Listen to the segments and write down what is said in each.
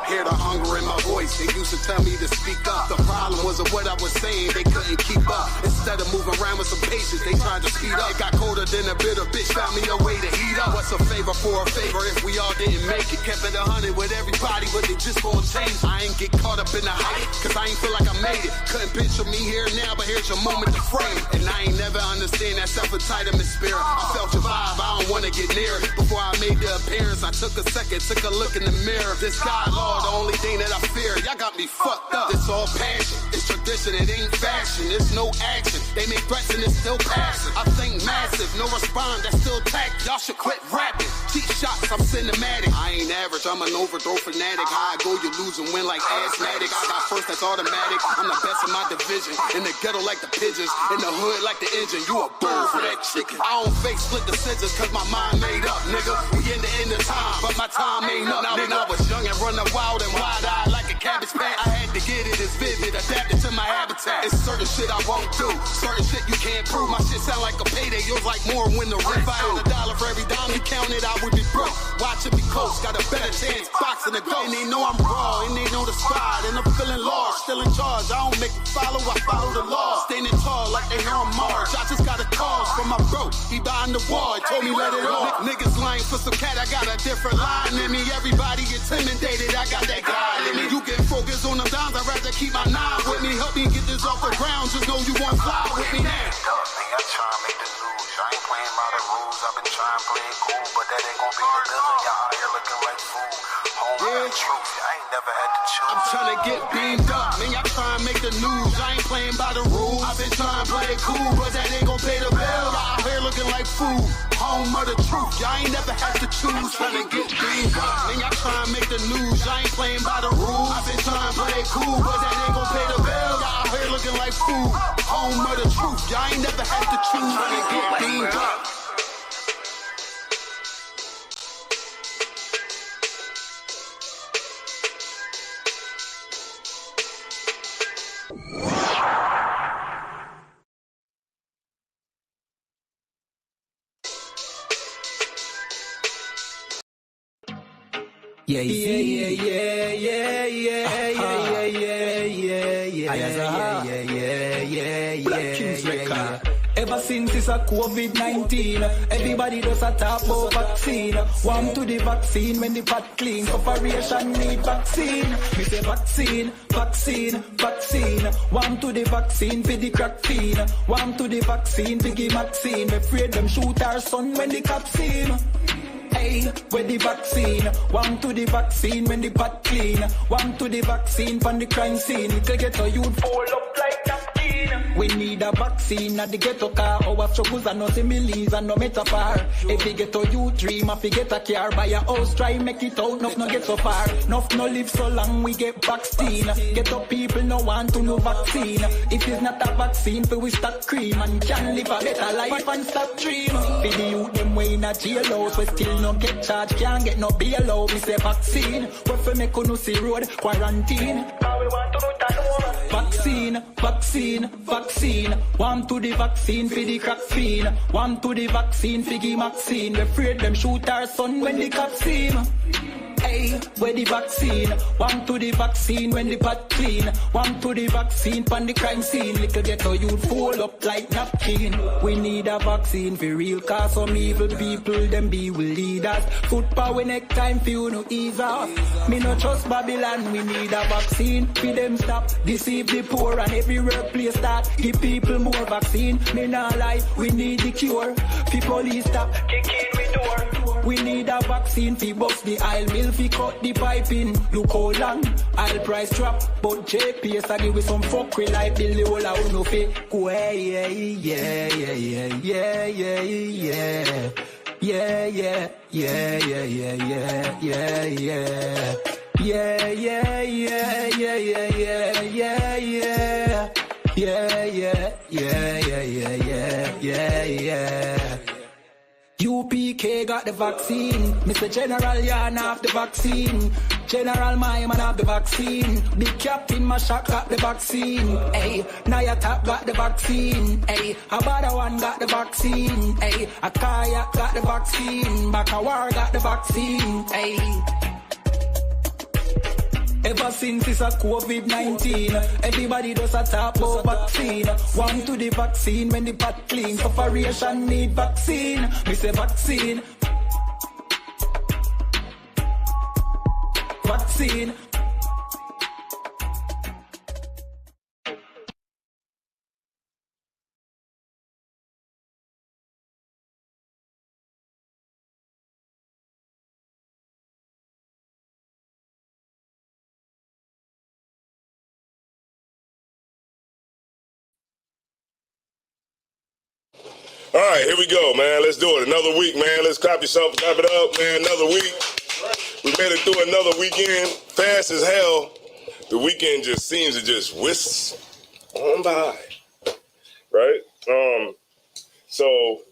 Hear the hunger in my voice, they used to tell me to speak up. The problem was of what I was saying, they couldn't keep up. Instead of moving around with some patience, they tried to speed up. It got colder than a bitter bitch, found me a way to heat up. What's a favor for a favor if we all didn't make it? Kept it 100 with everybody, but they just gon' change. I ain't get caught up in the hype, cause I ain't feel like I made it. Couldn't picture me here now, but here's your moment to frame. And I ain't never understand that self-entitlement spirit. I felt your vibe, I don't wanna get near it. Before I made the appearance, I took a second, took a look in the mirror. This God, Lord, the only thing that I fear. Y'all got me fucked up. It's all passion, it's tradition, it ain't fashion. It's no action, they make threats and it's still passing. I think massive, no respond, that's still tact. Y'all should quit rapping. Cheap shots, I'm cinematic. I ain't average, I'm an overthrow fanatic. How I go, you lose and win like asthmatic. I got first, that's automatic. I'm the best in my division. In the ghetto like the pigeons, in the hood like the engine. You a bird for that chicken. I don't fake split decisions cause my mind made up, nigga. We in the end of time, but my time ain't up. Now when I was young and running wild and wide-eyed like a cabbage patch, I had to get it as vivid, adapted to my habitat. It's certain shit I won't do, certain shit you can't prove. My shit sound like a payday, yours like more when the rent. If I had $1 for every dime you counted, I would be broke. Watch it be close, got a better chance, boxing the goal. And they know I'm raw, and they know the spot, and I'm feeling lost, still in charge. I don't make it follow, I follow the law. Standing tall like they here on Mars. I just got a call from my bro, he behind the wall, he told me let it off. Niggas lying for some cat, I got a different line in me. Everybody intimidated, I got that guy in me. You can focus on them dimes, I'd rather keep my nine with me. Help me get this off the ground, just know you won't fly with me now. I'm trying to make the news, I ain't playing by the rules. I've been trying to play it cool, but that ain't gon' be the villain. Y'all out here looking like fool. Home the truth, I ain't never had to choose. I'm trying to get beamed up, man, y'all trying to make the news. I ain't playing by the rules. I've been trying to play it cool, but that ain't gon' pay the bill. Y'all out here looking like fool. Home of the truth, y'all ain't never had to choose. Trying to get beamed up, man, y'all trying to make the news. I ain't playing by the rules. I've been trying to play it cool, but that ain't gon' pay the bill. Y'all out here looking like fool. Home of the truth, y'all ain't never had to choose. Trying to get beamed up. Yeah, Ever since it's a COVID-19, everybody does a talk about vaccine. Warm to the vaccine when the pot clean. Operation need vaccine. Me say vaccine, vaccine, vaccine. Warm to the vaccine for the crack fiend. Warm to the vaccine for the vaccine. We afraid them shoot our son when the cops see him. Hey, where the vaccine? One to the vaccine when the pot clean. One to the vaccine from the crime scene. Little ghetto youth fall up like napkin. We need a vaccine at the ghetto car. Our struggles are no similes and no metaphor. If we get a youth dream, if we get a car, buy a house, try make it out, no get so far. No live so long, we get vaccine. Get up people no want to no vaccine. If it's not a vaccine, we start cream and can live a better life and stop dream. For the youth them way in a jail house, we still no get charged, can't get no bail out. Me say vaccine, what for make no see road quarantine. Now we want to do that. Vaccine, vaccine, vaccine. One to the vaccine for the crack fiend. One to the vaccine for the vaccine. We afraid them shoot our son when the cops see him. Hey, where the vaccine? One to the vaccine when the pot clean. One to the vaccine from the crime scene. Little ghetto youth fall up like napkin. We need a vaccine for real, cause some evil people them be will lead us. Foot power next time for you no ease off. Me no trust Babylon, we need a vaccine. For them stop, deceive the poor and every workplace start. Give people more vaccine. Me nah lie, we need the cure. For police stop, kick in we door. We need a vaccine for bust the aisle mill. Fi cut the pipe in, look how long I'll price drop, but JPS I give with some fuckery like Billy Ola who no fake. Go yeah, yeah, yeah, yeah, yeah, yeah, yeah. Yeah, yeah, yeah, yeah, yeah, yeah, yeah, yeah. Yeah, yeah, yeah, yeah, yeah, yeah, yeah, yeah. Yeah, yeah, yeah, yeah, yeah, yeah, yeah, yeah. UPK got the vaccine. Mr. General, yarn off the vaccine. General my man have the vaccine. Big Captain Mashak got the vaccine. Hey, Nayatap got the vaccine. Hey, Abada one got the vaccine. Hey, Akaya got the vaccine. Bakawar got the vaccine. Hey. Ever since it's a COVID-19, everybody does a talk about vaccine. One to the vaccine when the pot clean. Corporation need vaccine. Me say vaccine. Vaccine. All right, here we go, man. Let's do it. Another week, man. Let's clap yourself, clap it up, man. Another week. We made it through another weekend. Fast as hell. The weekend just seems to just whisk on by, right? So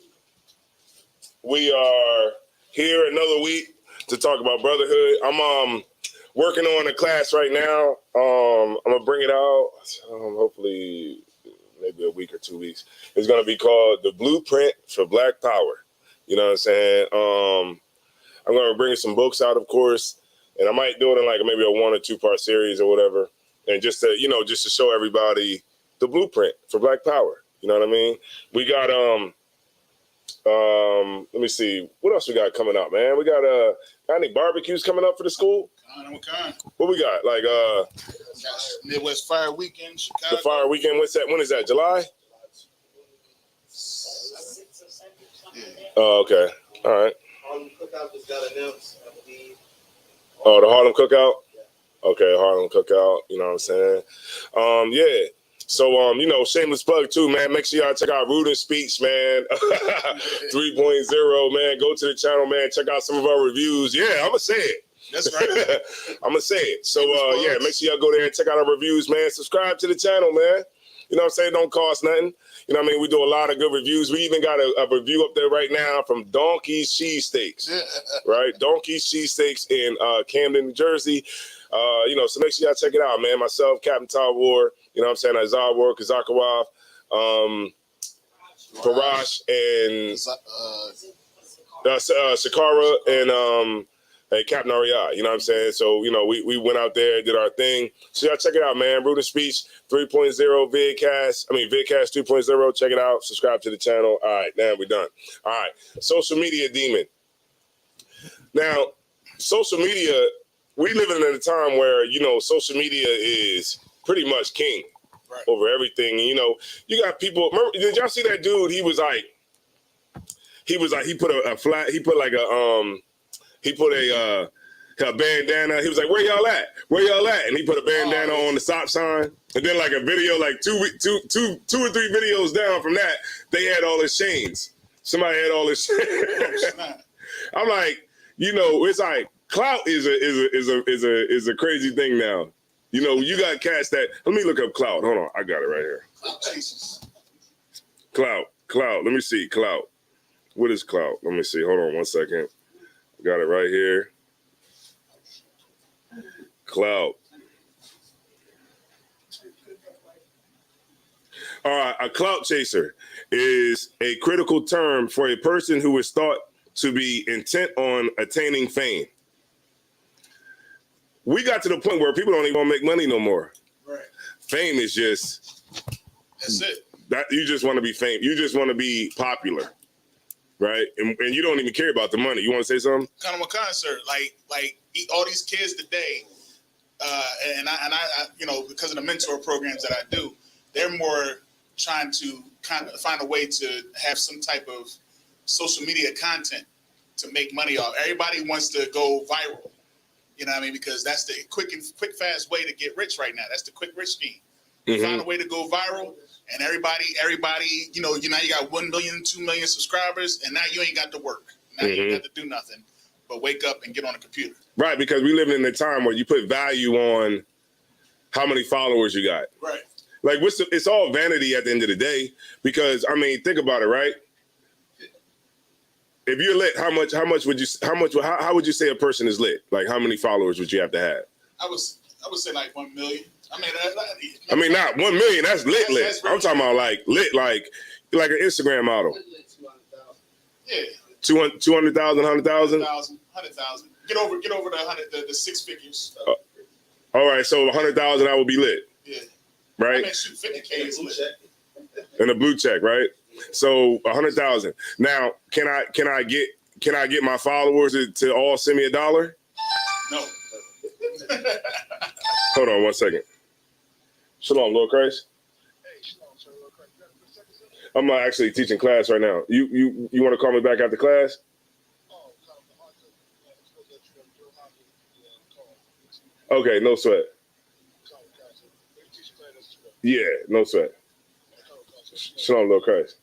we are here another week to talk about brotherhood. I'm working on a class right now. I'm gonna bring it out. Hopefully, maybe a week or 2 weeks. It's going to be called The Blueprint for Black Power. You know what I'm saying? I'm going to bring some books out, of course, and I might do it in like maybe a 1 or 2 part series or whatever. And just to, just to show everybody the blueprint for Black Power. You know what I mean? We got, let me see. What else we got coming up, man? We got any barbecues coming up for the school? What we got? Like, Midwest Fire Weekend, Chicago. The Fire Weekend, what's that? When is that? July? Yeah. Oh, okay. All right. Harlem Cookout just got announced, I believe. Oh, the Harlem Cookout? Okay, Harlem Cookout. You know what I'm saying? Yeah. So, shameless plug too, man. Make sure y'all check out Rude and Speech, man. 3.0, man. Go to the channel, man. Check out some of our reviews. Yeah, I'm going to say it. That's right. I'm going to say it. So, yeah, make sure y'all go there and check out our reviews, man. Subscribe to the channel, man. You know what I'm saying? Don't cost nothing. You know what I mean? We do a lot of good reviews. We even got a review up there right now from Donkey's Cheesesteaks, right? Donkey's Cheesesteaks in Camden, New Jersey. So make sure y'all check it out, man. Myself, Captain Todd Ward, you know what I'm saying? Azar Ward, Kazakawav, Parash, and Shakara, and Captain Ariad, you know what I'm saying? So, we went out there, did our thing. So y'all check it out, man. Rude and Speech 3.0 vidcast 2.0. Check it out. Subscribe to the channel. All right, now we're done. All right, social media demon. Now, social media, we living in a time where, social media is pretty much king over everything. And, you got people, remember, did y'all see that dude? He put a bandana. He was like, where y'all at? Where y'all at? And he put a bandana on the stop sign. And then like a video, like two or three videos down from that, they had all his chains. Somebody had all his chains. I'm like, it's like clout is a crazy thing now. You got cats that, let me look up clout. Hold on, I got it right here. Clout. Let me see, clout. What is clout? Let me see. Hold on 1 second. Got it right here. Clout. All right, a clout chaser is a critical term for a person who is thought to be intent on attaining fame. We got to the point where people don't even want to make money no more. Right. Fame is just... That's it. That you just want to be famous. You just want to be popular. Right, and you don't even care about the money. You want to say something? Kind of a concert, like all these kids today, and I, because of the mentor programs that I do, they're more trying to kind of find a way to have some type of social media content to make money off. Everybody wants to go viral, you know what I mean? Because that's the quick, fast way to get rich right now. That's the quick rich scheme. Mm-hmm. Find a way to go viral. And everybody, now you got 1 million, 2 million subscribers, and now you ain't got to work. Now you ain't got to do nothing but wake up and get on a computer. Right, because we live in a time where you put value on how many followers you got. Right. Like, it's all vanity at the end of the day. Because, think about it, right? if you're lit, how would you say a person is lit? Like, how many followers would you have to have? I would say like 1 million. I mean, not 1 million. That's lit. That's I'm talking about like lit, like an Instagram model. Yeah. 200,000, 100,000? 100,000. Get over the six figures. All right, so 100,000, I will be lit. Yeah. Right? I mean, shoot, 50K is lit. And a blue check, right? So 100,000. Now, can I get my followers to all send me $1? No. Hold on 1 second. Shalom, Lord Christ. I'm actually teaching class right now. You want to call me back after class? Okay, no sweat. Yeah, no sweat. Shalom, Lord Christ.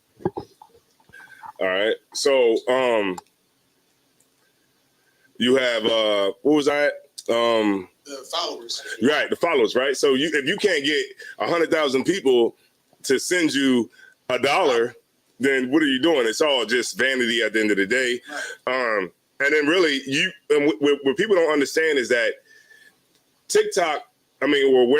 All right. So, you have what was that? The followers. Right, the followers, right? So if you can't get 100,000 people to send you $1, then what are you doing? It's all just vanity at the end of the day. Right. And then really, what people don't understand is that TikTok, I mean, or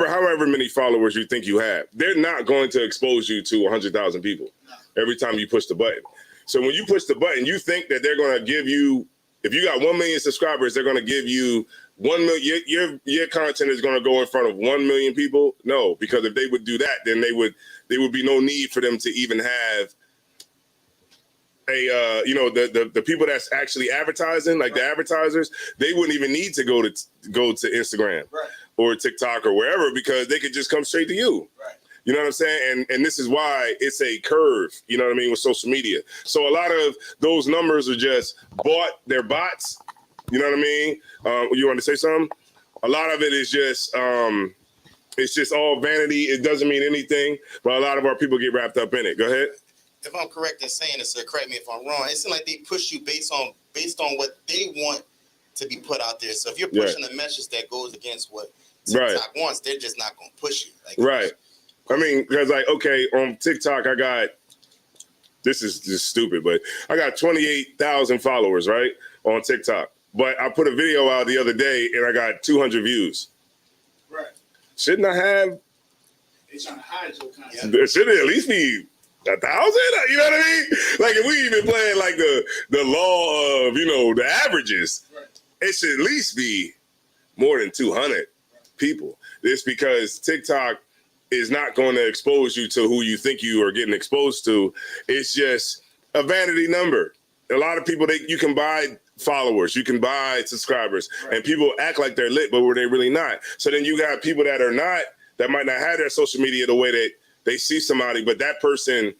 however many followers you think you have, they're not going to expose you to 100,000 people every time you push the button. So when you push the button, you think that they're going to give you, if you got 1 million subscribers, they're going to give you 1 million. Your content is going to go in front of 1 million people. No, because if they would do that, then there would be no need for them to even have the people that's actually advertising, like the advertisers, they wouldn't even need to go to Instagram or TikTok or wherever, because they could just come straight to you. Right. You know what I'm saying? And this is why it's a curve, you know what I mean, with social media. So a lot of those numbers are just they're bots. You know what I mean? You want to say something? A lot of it is just, it's just all vanity. It doesn't mean anything, but a lot of our people get wrapped up in it. Go ahead. If I'm correct in saying this, sir, correct me if I'm wrong. It seems like they push you based on what they want to be put out there. So if you're pushing a message that goes against what TikTok wants, they're just not going to push you. Right. I mean, because okay, on TikTok, this is just stupid, but I got 28,000 followers, right, on TikTok. But I put a video out the other day and I got 200 views. Right. Shouldn't I have? They're trying to hide your content. Should it at least be 1,000? You know what I mean? Like, if we even playing like the law of, the averages, it should at least be more than 200 people. It's because TikTok is not going to expose you to who you think you are getting exposed to. It's just a vanity number. A lot of people, you can buy followers, you can buy subscribers, and people act like they're lit, but were they really not? So then you got people that are not, that might not have their social media the way that they see somebody, but that person,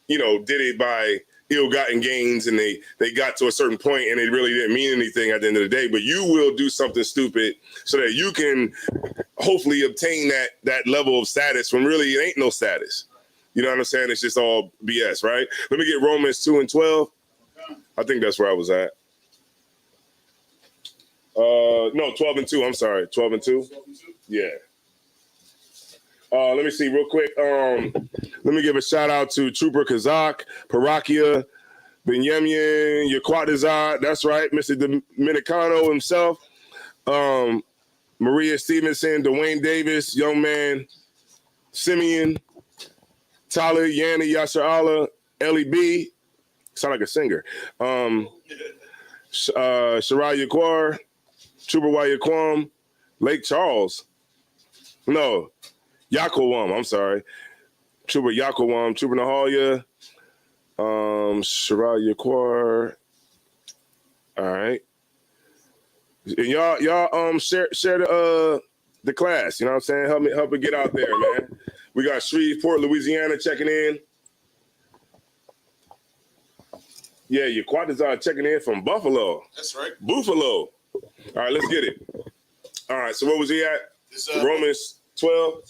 did it by ill-gotten gains, and they got to a certain point and it really didn't mean anything at the end of the day. But you will do something stupid so that you can hopefully obtain that level of status when really it ain't no status. You know what I'm saying? It's just all BS, right? Let me get Romans 2:12. I think that's where I was at. No, 12:2. I'm sorry, 12:2. Yeah. Let me see real quick. Let me give a shout out to Trooper Kazak, Parakia, Benjamin, Yaquatazar. That's right, Mr. Dominicano himself. Maria Stevenson, Dwayne Davis, Young Man, Simeon, Tyler, Yanni, Yasser Allah, Ellie B. Sound like a singer. Shariah Yaquar, Trooper Wayaquam, Lake Charles. No, Yakawam, I'm sorry. Trooper Yakawam, Trooper Nahalia, Shariah Yaquar. All right. And y'all share the class, you know what I'm saying? Help it get out there, man. We got Shreveport, Louisiana checking in. Yeah, your Quadazar checking in from Buffalo. That's right. Buffalo. All right, let's get it. All right, so where was he at? Romans 12.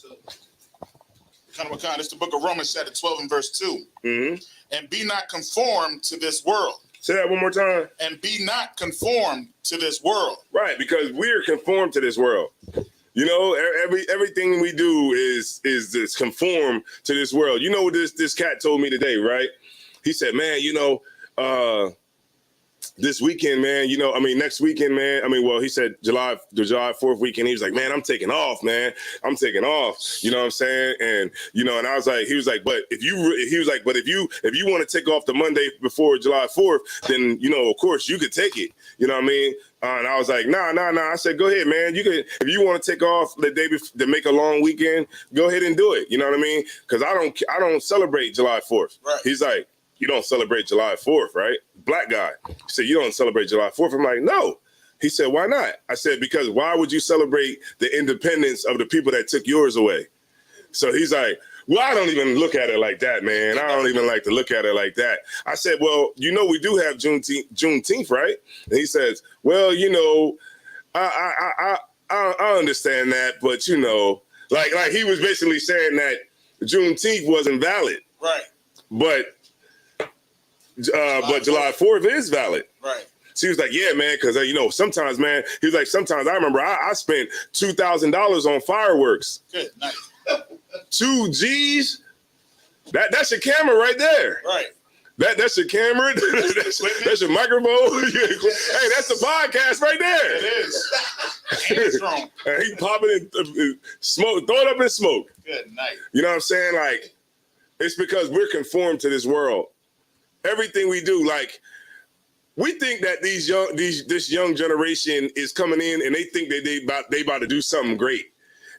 It's the book of Romans, chapter 12 and verse 2. Mm-hmm. And be not conformed to this world. Say that one more time. And be not conformed to this world. Right, because we're conformed to this world. You know, everything we do is conform to this world. You know what this cat told me today, right? He said, man, this weekend, man, next weekend, man. He said the July 4th weekend, he was like, man, I'm taking off, man. I'm taking off. You know what I'm saying? And, and I was like, he was like, but if you want to take off the Monday before July 4th, then, of course you could take it. You know what I mean? And I was like, nah. I said, go ahead, man. You could, if you want to take off the day before, to make a long weekend, go ahead and do it. You know what I mean? Because I don't celebrate July 4th. Right. He's like, you don't celebrate July 4th, right? Black guy. He said, you don't celebrate July 4th. I'm like, no. He said, why not? I said, because why would you celebrate the independence of the people that took yours away? So he's like, well, I don't even look at it like that, man. I don't even like to look at it like that. I said, well, we do have Juneteenth, right? And he says, well, I understand that, but like he was basically saying that Juneteenth wasn't valid. Right. But July 4th is valid. Right. So he was like, yeah, man, because, sometimes, man, he was like, sometimes I remember I spent $2,000 on fireworks. Good, nice. 2 G's? That's your camera right there. Right. That's your camera. That's your microphone. Hey, that's the podcast right there. It is. And it's strong. And he popping in smoke, throw it up in smoke. Good night. You know what I'm saying? Like, it's because we're conformed to this world. Everything we do, like, we think that this young generation is coming in and they think that they about to do something great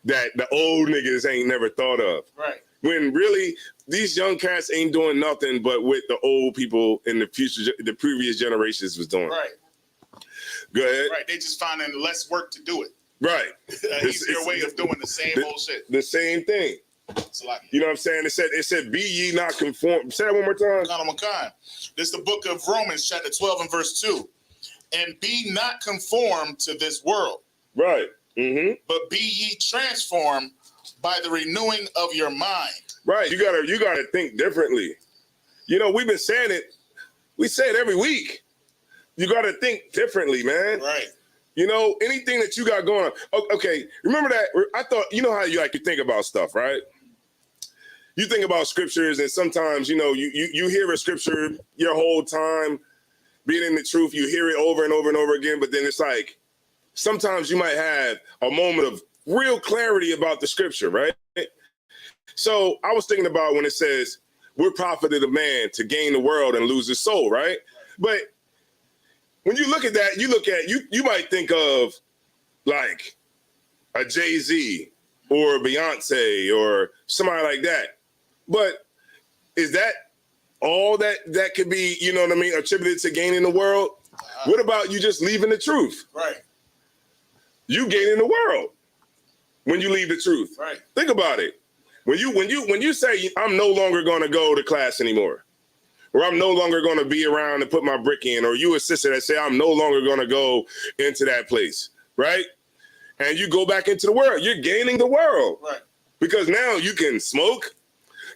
that the old niggas ain't never thought of. Right. When really these young cats ain't doing nothing but what the old people in the previous generations was doing. Right. Go ahead. Right. They just finding less work to do it. Right. Easier way of doing the same old shit. The same thing. You know what I'm saying? It said, be ye not conformed. Say that one more time. This is the book of Romans, chapter 12 and verse 2. And be not conformed to this world. Right. Mm-hmm. But be ye transformed by the renewing of your mind. Right. You gotta think differently. We've been saying it. We say it every week. You gotta think differently, man. Right. Anything that you got going on. Okay, remember that? I thought, how you like to think about stuff, right? You think about scriptures, and sometimes, you hear a scripture your whole time being in the truth. You hear it over and over and over again, but then it's like, sometimes you might have a moment of real clarity about the scripture, right? So I was thinking about when it says, we're profited of man to gain the world and lose his soul, right? But when you look at that, you might think of like a Jay-Z or Beyonce or somebody like that. But is that all that could be, attributed to gaining the world? What about you just leaving the truth? Right. You gaining the world when you leave the truth. Right. Think about it. When you say I'm no longer going to go to class anymore, or I'm no longer going to be around and put my brick in, or you a sister that say I'm no longer going to go into that place, right? And you go back into the world, you're gaining the world. Right. Because now you can smoke.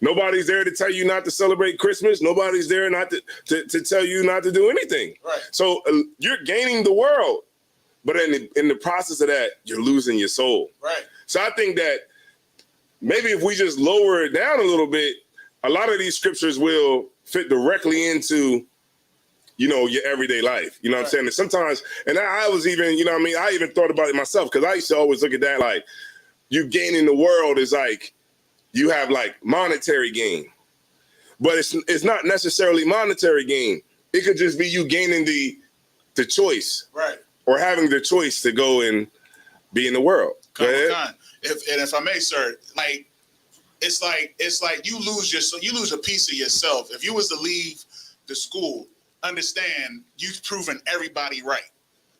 Nobody's there to tell you not to celebrate Christmas. Nobody's there not to tell you not to do anything. Right. So you're gaining the world, but in the process of that, you're losing your soul. Right. So I think that maybe if we just lower it down a little bit, a lot of these scriptures will fit directly into, your everyday life. You know what I'm saying? And sometimes, and I was even, I even thought about it myself, because I used to always look at that like, you gaining the world is like, you have like monetary gain, but it's not necessarily monetary gain. It could just be you gaining the choice, right? Or having the choice to go and be in the world. If I may, sir, like it's like you lose a piece of yourself. If you was to leave the school, understand you've proven everybody right,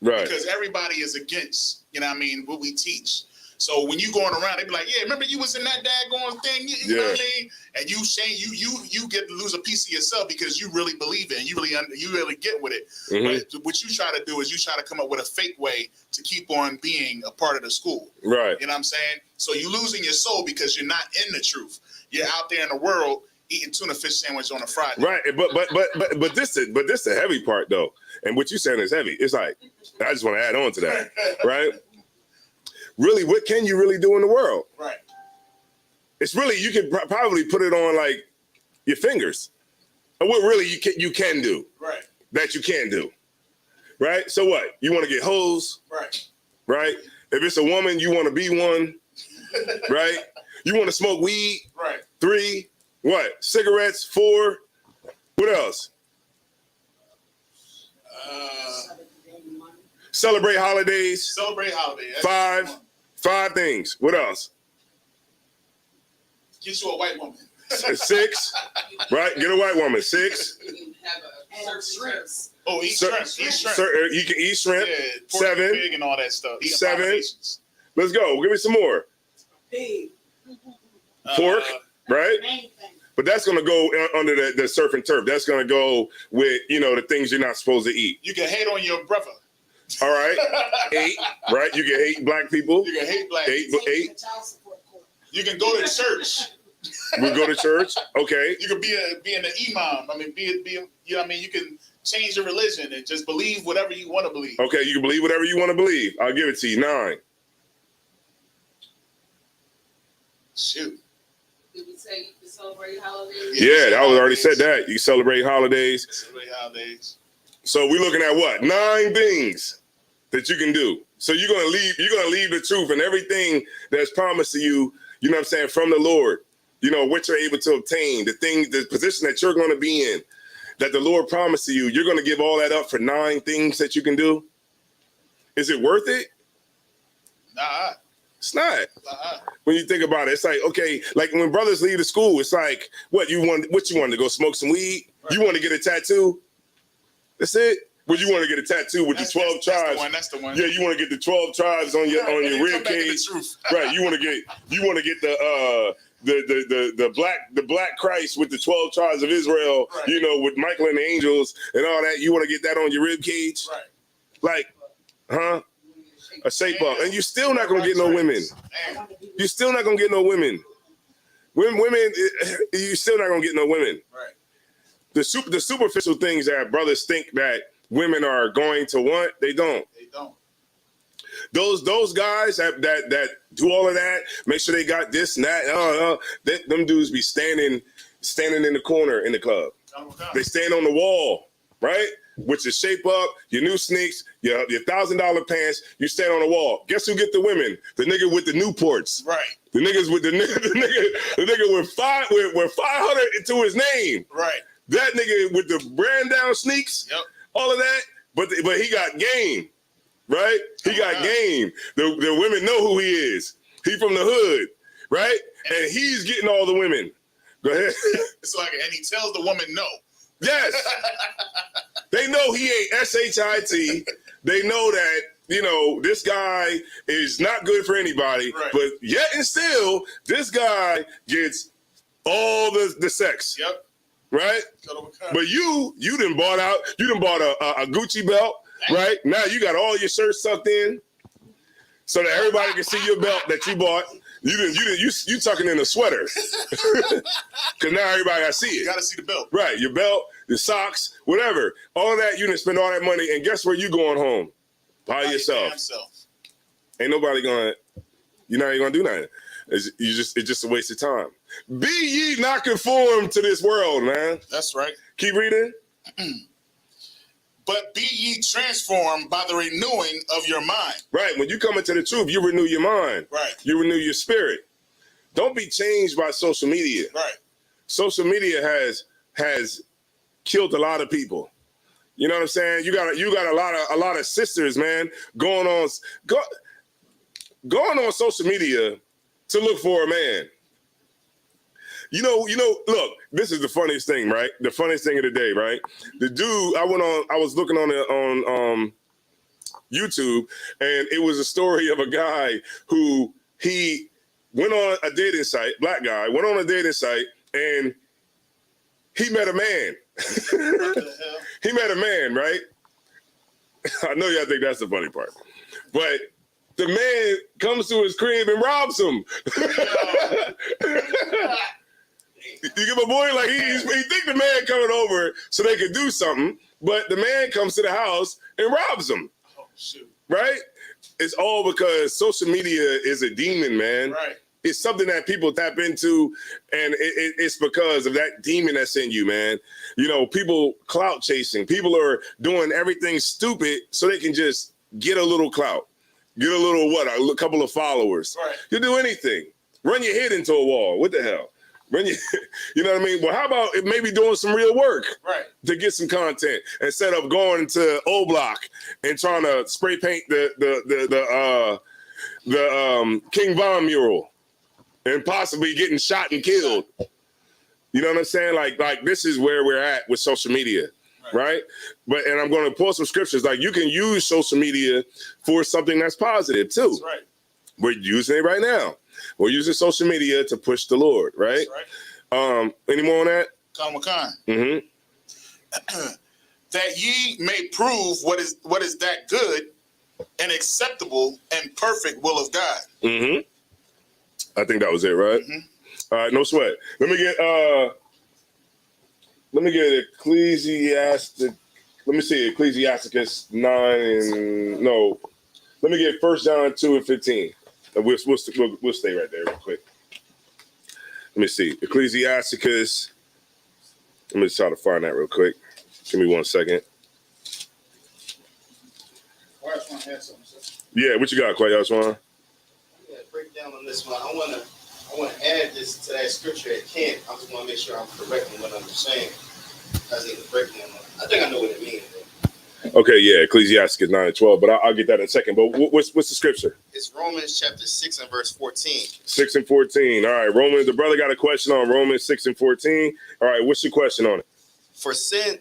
because everybody is against, what we teach. So when you going around, they be like, yeah, remember you was in that daggone thing, you know what I mean? And you saying you get to lose a piece of yourself because you really believe it and you really get with it. Mm-hmm. But what you try to do is you try to come up with a fake way to keep on being a part of the school. Right. You know what I'm saying? So you losing your soul because you're not in the truth. You're out there in the world eating tuna fish sandwich on a Friday. Right. But this the heavy part though. And what you're saying is heavy. It's like, I just want to add on to that. Right. Really, what can you really do in the world? Right. It's really, you could probably put it on like your fingers. what really you can do. Right. That you can do. Right? So what? You want to get hoes? Right. Right? If it's a woman, you want to be one. Right? You want to smoke weed? Right. 3, what? Cigarettes? 4, what else? Celebrate holidays. Celebrate holidays. 5 things. What else? Get you a white woman. 6, right? Get a white woman. 6. And shrimps. Oh, eat shrimp. Eat shrimp. You can eat shrimp. Yeah, pork 7. and pig and all that stuff. 7. Let's go. Give me some more. Pig. Pork, right? But that's going to go under the surf and turf. That's going to go with, the things you're not supposed to eat. You can hate on your brother. All right. 8, right? You can hate black people. You can hate black people. 8. You can go to church. We go to church. Okay. You can be an imam. I mean, you know what I mean? You can change your religion and just believe whatever you want to believe. Okay, you can believe whatever you want to believe. I'll give it to you. 9. Shoot. Did we say you can celebrate holidays? Yeah, I already said that. You celebrate holidays. Celebrate holidays. So we're looking at what? 9 things that you can do. So you're gonna leave the truth and everything that's promised to you, you know what I'm saying, from the Lord. What you're able to obtain, the position that you're gonna be in, that the Lord promised to you, you're gonna give all that up for 9 things that you can do. Is it worth it? Nah. It's not. Nah. When you think about it, it's like, okay, like when brothers leave the school, it's like, what you want to go smoke some weed? Right. You want to get a tattoo? That's it. Well, you want to get a tattoo with the 12 tribes. That's the one. Yeah, you want to get the 12 tribes on your rib cage. Right. You want to get the black Christ with the 12 tribes of Israel, right. With Michael and the angels and all that. You want to get that on your rib cage? Right. Like, huh? A shape up. And you're still not going to get no women. You're still not going to get no women. Women, you're still not going to get no women. Right. The superficial things that brothers think that women are going to want, they don't. They don't. Those guys that do all of that, make sure they got this and that. Them dudes be standing in the corner in the club. They stand on the wall, right? With your shape up, your new sneaks, your $1,000 pants. You stand on the wall. Guess who get the women? The nigga with the Newports. Right. The niggas with the nigga with 500 to his name. Right. That nigga with the brand down sneaks. Yep. All of that, but he got game, right? He got game. The women know who he is. He from the hood, right? And he's getting all the women. Go ahead. It's like, and he tells the woman no. Yes. They know he ain't SHIT. They know that, this guy is not good for anybody, right. But yet and still, this guy gets all the sex. Yep. Right? But you done bought a Gucci belt, right? Now you got all your shirts tucked in so that everybody can see your belt that you bought. You tucking in a sweater. Cause now everybody gotta see it. You gotta see the belt. Right, your belt, the socks, whatever. All of that, you didn't spend all that money, and guess where you going home? By yourself. Ain't nobody you're not even gonna do nothing. It's just a waste of time. Be ye not conformed to this world, man. That's right. Keep reading. But be ye transformed by the renewing of your mind. Right. When you come into the truth, you renew your mind. Right. You renew your spirit. Don't be changed by social media. Right. Social media has killed a lot of people. You know what I'm saying? You got a lot of sisters, man, going on social media to look for a man. Look, this is the funniest thing, right? The funniest thing of the day, right? The dude, I was looking on YouTube, and it was a story of a guy who he went on a dating site, black guy, went on a dating site, and he met a man. He met a man, right? I know y'all think that's the funny part, but the man comes to his crib and robs him. You get my boy? Like he think the man coming over so they could do something, but the man comes to the house and robs him. Oh shoot! Right? It's all because social media is a demon, man. Right. It's something that people tap into, and it's because of that demon that's in you, man. You know, people clout chasing. People are doing everything stupid so they can just get a little clout, get a little a couple of followers. Right. You do anything. Run your head into a wall. What the hell? You know what I mean? Well, how about maybe doing some real work to get some content instead of going to O Block and trying to spray paint the King Von mural and possibly getting shot and killed. You know what I'm saying? Like this is where we're at with social media, right? And I'm going to pull some scriptures. Like, you can use social media for something that's positive too. That's right. We're using it right now. We're using social media to push the Lord, right? That's right. Any more on that? Khan. Mm-hmm. That ye may prove what is that good and acceptable and perfect will of God. Mm-hmm. I think that was it, right? Mm-hmm. All right, no sweat. Let me get Ecclesiastic. Let me see Ecclesiasticus 9. No, let me get 1 John 2 and 15. We'll stay right there real quick. Let me see Ecclesiasticus. Let me try to find that real quick. Give me 1 second. Yeah, what you got, Quay Yashwan? Yeah, break down on this one. I want to add this to that scripture at camp. I just want to make sure I'm correct in what I'm saying. I need to break down. I think I know what it means. Okay, yeah, Ecclesiastes 9 and 12, but I'll get that in a second. But what's the scripture? It's Romans chapter 6 and verse 14. 6 and 14. All right, Romans. The brother got a question on Romans 6 and 14. All right, what's your question on it? For sin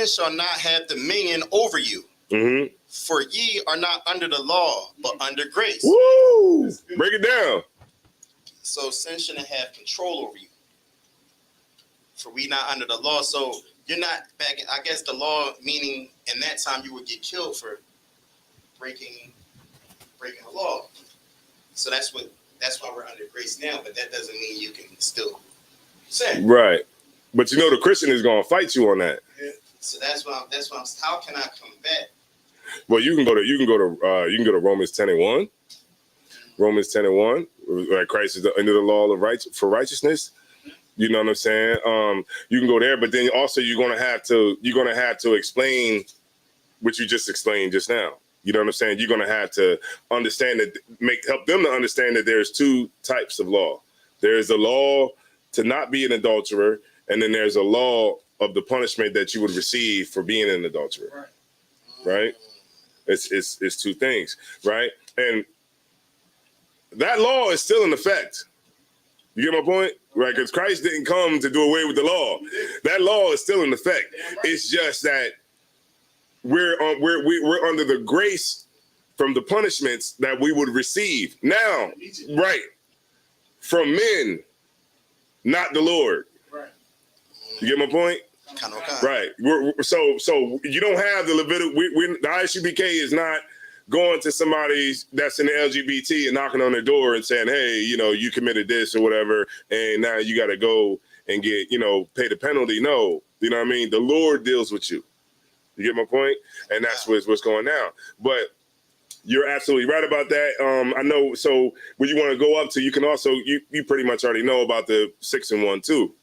shall not have dominion over you. Mm-hmm. For ye are not under the law, but under grace. Woo! Break it down. So sin shouldn't have control over you. For we not under the law, so you're not back. I guess the law, meaning in that time you would get killed for breaking the law. So that's why we're under grace now. But that doesn't mean you can still sin. Right. But you know the Christian is going to fight you on that. Yeah. So that's why how can I combat? Well, you can go to Romans 10 and 1. Romans 10 and 1. Like Christ is under the law of for righteousness. You know what I'm saying? You can go there, but then also you're gonna have to explain what you just explained just now. You know what I'm saying? You're gonna have to understand help them to understand that there's two types of law. There's the law to not be an adulterer, and then there's a law of the punishment that you would receive for being an adulterer. Right? It's two things, right? And that law is still in effect. You get my point? Right? Because Christ didn't come to do away with the law. That law is still in effect. It's just that we're under the grace from the punishments that we would receive now, right? From men, not the Lord. Right. You get my point? Right. So you don't have the Leviticus. The ISUPK is not going to somebody that's in the LGBT and knocking on their door and saying, hey, you committed this or whatever, and now you got to go and get, pay the penalty. No, you know what I mean? The Lord deals with you. You get my point? And that's what's going down. But you're absolutely right about that. I know. So when you want to go up to, you can also, you pretty much already know about the 6 and 1 too.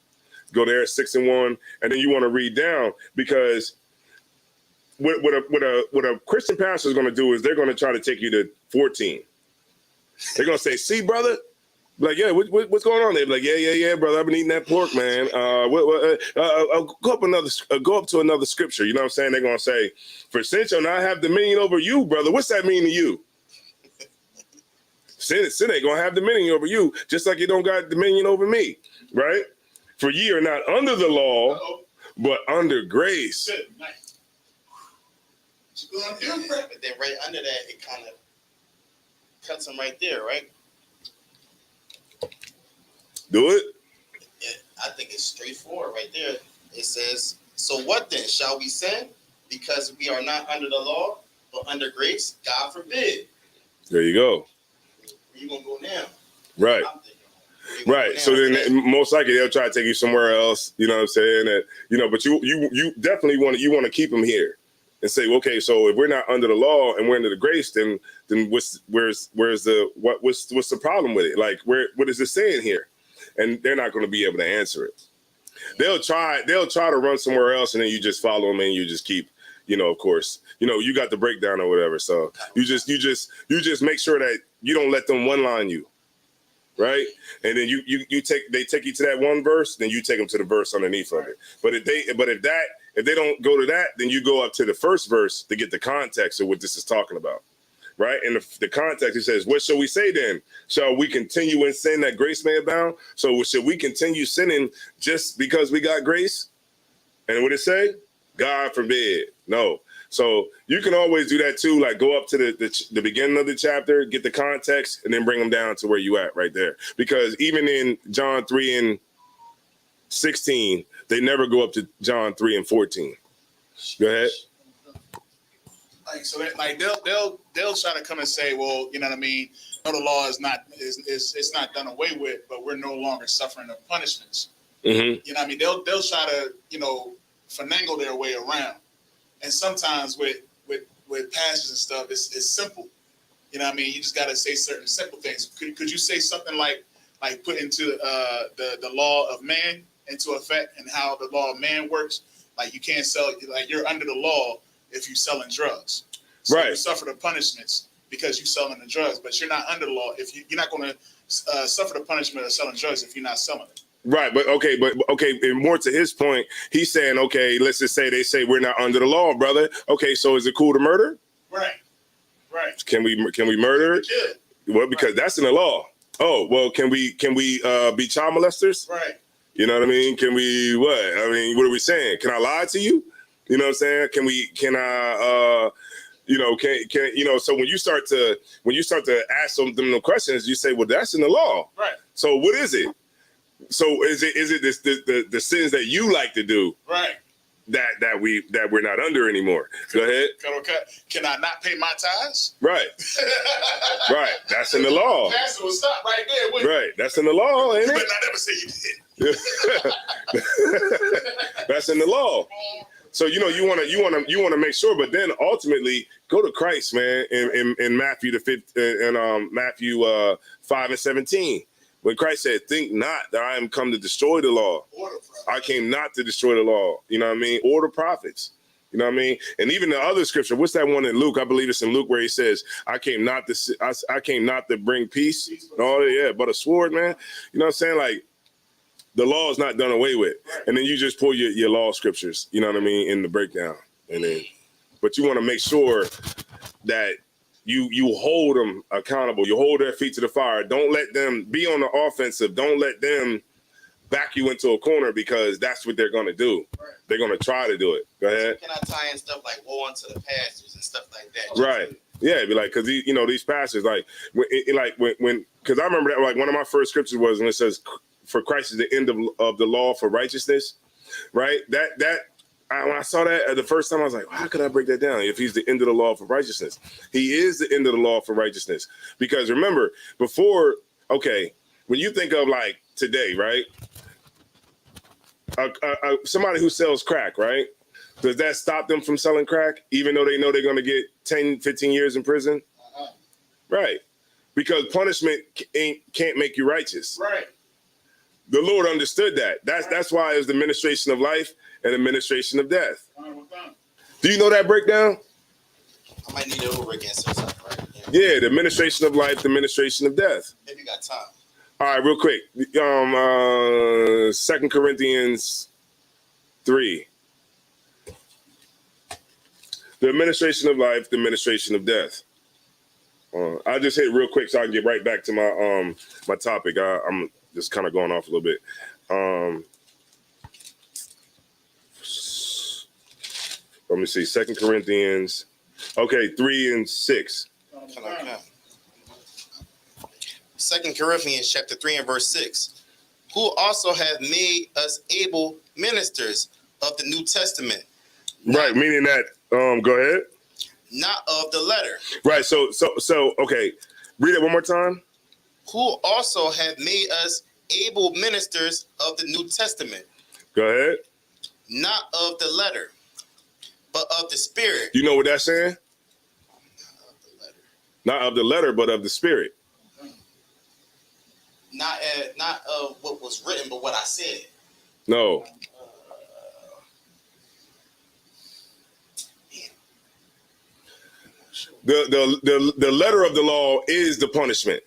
Go there, 6 and 1, and then you want to read down, because what a Christian pastor is going to do is they're going to try to take you to 14. They're going to say, see, brother? Like, yeah, what's going on there? Like, yeah, brother, I've been eating that pork, man. Go up to another scripture. You know what I'm saying? They're going to say, for sin shall not have dominion over you, brother. What's that mean to you? Sin ain't going to have dominion over you, just like you don't got dominion over me, right? For ye are not under the law, but under grace. But then right under that, it kind of cuts them right there, right? Do it? I think it's straightforward right there. It says, so what then? Shall we sin because we are not under the law, but under grace? God forbid. There you go. Where you going to go now? Right. Right. So then most likely they'll try to take you somewhere else. You know what I'm saying? But you definitely want to keep them here. and say, okay, so if we're not under the law and we're under the grace, then where's the problem with it? Like, what is it saying here? And they're not going to be able to answer it. They'll try to run somewhere else, and then you just follow them and you just keep, of course, you got the breakdown or whatever. So you just make sure that you don't let them one line you. Right, and then they take you to that one verse, then you take them to the verse underneath of it. But if they don't go to that, then you go up to the first verse to get the context of what this is talking about, right? And the context, it says, "What shall we say then? Shall we continue in sin that grace may abound? So should we continue sinning just because we got grace?" And what it say? God forbid. No. So you can always do that too, like go up to the beginning of the chapter, get the context, and then bring them down to where you at right there. Because even in John 3:16, they never go up to John 3:14. Go ahead. Like, so that, like they'll try to come and say, well, you know what I mean? No, the law is not it's not done away with, but we're no longer suffering the punishments. Mm-hmm. You know what I mean? They'll try to, finagle their way around. And sometimes with passages and stuff, it's simple. You know what I mean? You just got to say certain simple things. Could you say something like put into the law of man into effect and how the law of man works? Like you can't sell, like you're under the law if you're selling drugs. So right. You suffer the punishments because you're selling the drugs, but you're not under the law. If you're not going to suffer the punishment of selling drugs if you're not selling it. Right, but okay, and more to his point, he's saying, okay, let's just say they say we're not under the law, brother. Okay, so is it cool to murder? Right. Can we murder? Well, because that's in the law. Oh, well, can we be child molesters? Right. You know what I mean? Can we what? I mean, what are we saying? Can I lie to you? You know what I'm saying? Can I so when you start to ask them the questions, you say, well, that's in the law. Right. So what is it? So is it the sins that you like to do? Right. That we're not under anymore. Go ahead. Can I not pay my tithes? Right. Right. That's in the law. Pastor will stop right there. Right. That's in the law, ain't it? You better not ever say you did. That's in the law. So you want to make sure, but then ultimately go to Christ, man. In Matthew Matthew 5:17. When Christ said, think not that I am come to destroy the law. I came not to destroy the law. You know what I mean? Or the prophets. You know what I mean? And even the other scripture, what's that one in Luke? I believe it's in Luke where he says, I came not to bring peace. Oh, yeah, but a sword, man. You know what I'm saying? Like, the law is not done away with. And then you just pull your law scriptures, you know what I mean, in the breakdown. But you want to make sure that you hold them accountable. You hold their feet to the fire. Don't let them be on the offensive. Don't let them back you into a corner because that's what they're going to do. Right. They're going to try to do it. Go ahead. Can I tie in stuff like woe unto the pastors and stuff like that? Right. Yeah, be like, because these pastors, like, when because I remember that, like, one of my first scriptures was when it says, "For Christ is the end of the law for righteousness," right? When I saw that the first time, I was like, how could I break that down? If he's the end of the law for righteousness, he is the end of the law for righteousness. Because remember, before, when you think of like today, right? Somebody who sells crack, right? Does that stop them from selling crack, even though they know they're going to get 10, 15 years in prison? Uh-huh. Right. Because punishment can't make you righteous. Right. The Lord understood that. That's why it was the administration of life and administration of death. Do you know that breakdown? I might need it over again sometime, right? Yeah, the administration of life, the administration of death. If you got time. All right, real quick. 2 Corinthians 3. The administration of life, the administration of death. I'll just hit real quick so I can get right back to my my topic. I'm just kind of going off a little bit. Let me see. 2 Corinthians. 3 and 6. 2 Corinthians chapter 3 and verse 6. Who also have made us able ministers of the New Testament. Right, meaning that, go ahead. Not of the letter. Right, so, okay. Read it one more time. Who also have made us able ministers of the New Testament. Go ahead. Not of the letter, but of the Spirit. You know what that's saying? Not of the letter, but of the Spirit. Not of what was written, but what I said. No. The letter of the law is the punishment,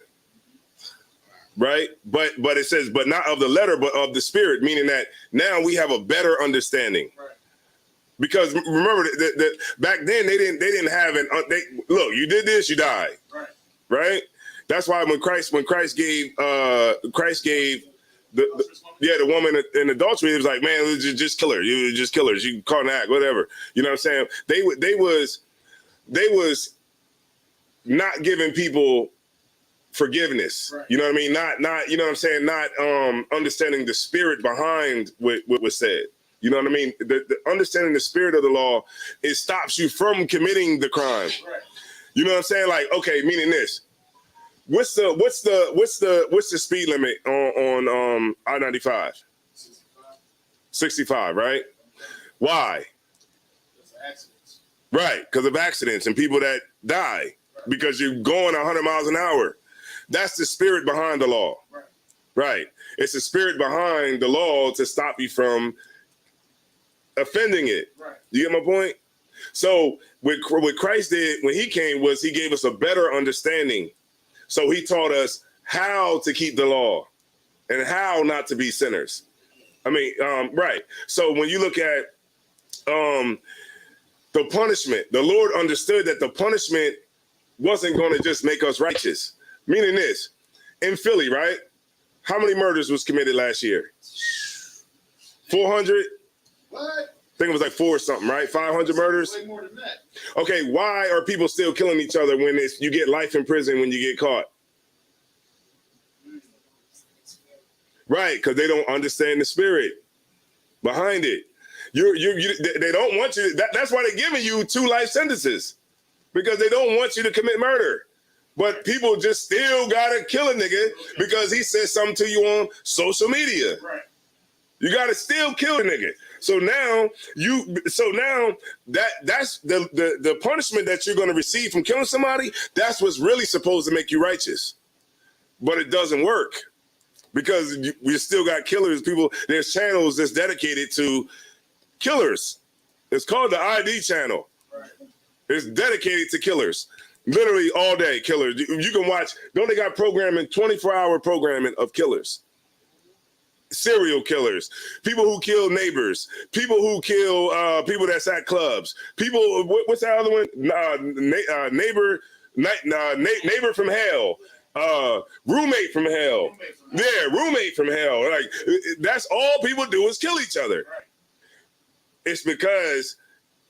right? But it says, but not of the letter, but of the Spirit, meaning that now we have a better understanding. Right. Because remember that back then they didn't have look, you did this, you die, right? That's why when Christ gave the woman in adultery, it was like, man, just kill her. You just kill her. You can call an act, whatever. You know what I'm saying? They was not giving people forgiveness. Right. You know what I mean? Not you know what I'm saying? Not understanding the spirit behind what was said. You know what I mean? The understanding the spirit of the law, it stops you from committing the crime. Right. You know what I'm saying? Like, okay, meaning this. What's the speed limit on I-95? 65, right? Why? Because of accidents. Right, because of accidents and people that die because you're going 100 miles an hour. That's the spirit behind the law. Right. It's the spirit behind the law to stop you from offending it. Right. You get my point? So what Christ did when he came was he gave us a better understanding. So he taught us how to keep the law and how not to be sinners. I mean, right. So when you look at the punishment, the Lord understood that the punishment wasn't going to just make us righteous. Meaning this, in Philly, right? How many murders was committed last year? 400? What? I think it was like 4 or something, right? 500 murders? Way more than that. Okay, why are people still killing each other when you get life in prison when you get caught? Right, because they don't understand the spirit behind it. They don't want you. That's why they're giving you 2 life sentences, because they don't want you to commit murder. But people just still gotta kill a nigga because he said something to you on social media. Right. You gotta still kill a nigga. So now that's the punishment that you're gonna receive from killing somebody. That's what's really supposed to make you righteous. But it doesn't work because we still got killers. People, there's channels that's dedicated to killers. It's called the ID channel. Right. It's dedicated to killers. Literally all day killers. You can watch, don't they got programming, 24-hour programming of killers? Serial killers, people who kill neighbors, people who kill people that's at clubs, people, what's that other one? Neighbor from hell, roommate from hell. Yeah, roommate from hell. Like, that's all people do is kill each other. It's because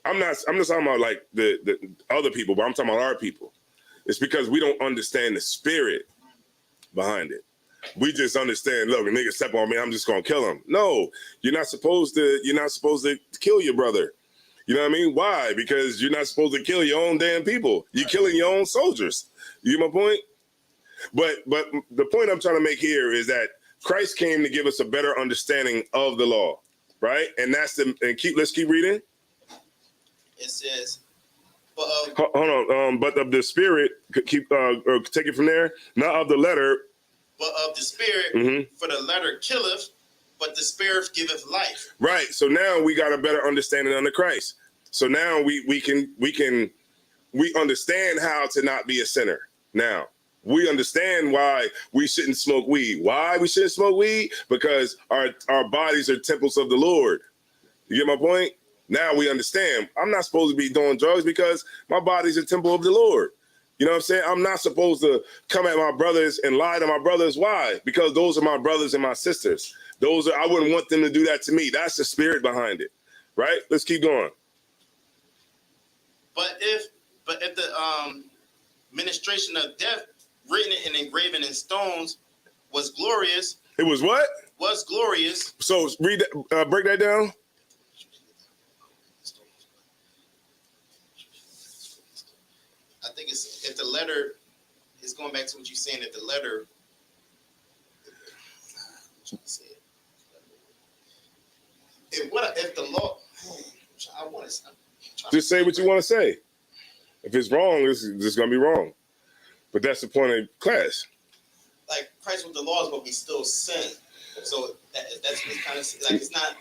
I'm just talking about like the other people, but I'm talking about our people. It's because we don't understand the spirit behind it. We just understand, look, a nigga step on me, I'm just gonna kill him. No, you're not supposed to kill your brother. You know what I mean? Why? Because you're not supposed to kill your own damn people. You're killing your own soldiers. You get my point? But the point I'm trying to make here is that Christ came to give us a better understanding of the law, right? And let's keep reading. It says, hold on. But of the spirit, take it from there. Not of the letter, but of the spirit. For the letter killeth, but the spirit giveth life. Right. So now we got a better understanding under Christ. So now we understand how to not be a sinner. Now we understand why we shouldn't smoke weed. Why we shouldn't smoke weed? Because our bodies are temples of the Lord. You get my point? Now we understand. I'm not supposed to be doing drugs because my body's a temple of the Lord. You know what I'm saying? I'm not supposed to come at my brothers and lie to my brothers. Why? Because those are my brothers and my sisters. I wouldn't want them to do that to me. That's the spirit behind it. Right? Let's keep going. But if the ministration of death written and engraven in stones was glorious. It was what? Was glorious. So read that, break that down. I think it's if the letter is going back to what you're saying, that the letter. I'm trying to say it. If the law, I'm trying Just say what you want to say. If it's wrong, it's going to be wrong. But that's the point of class. Like Christ with the laws, but we still sin. So that's kind of like it's not.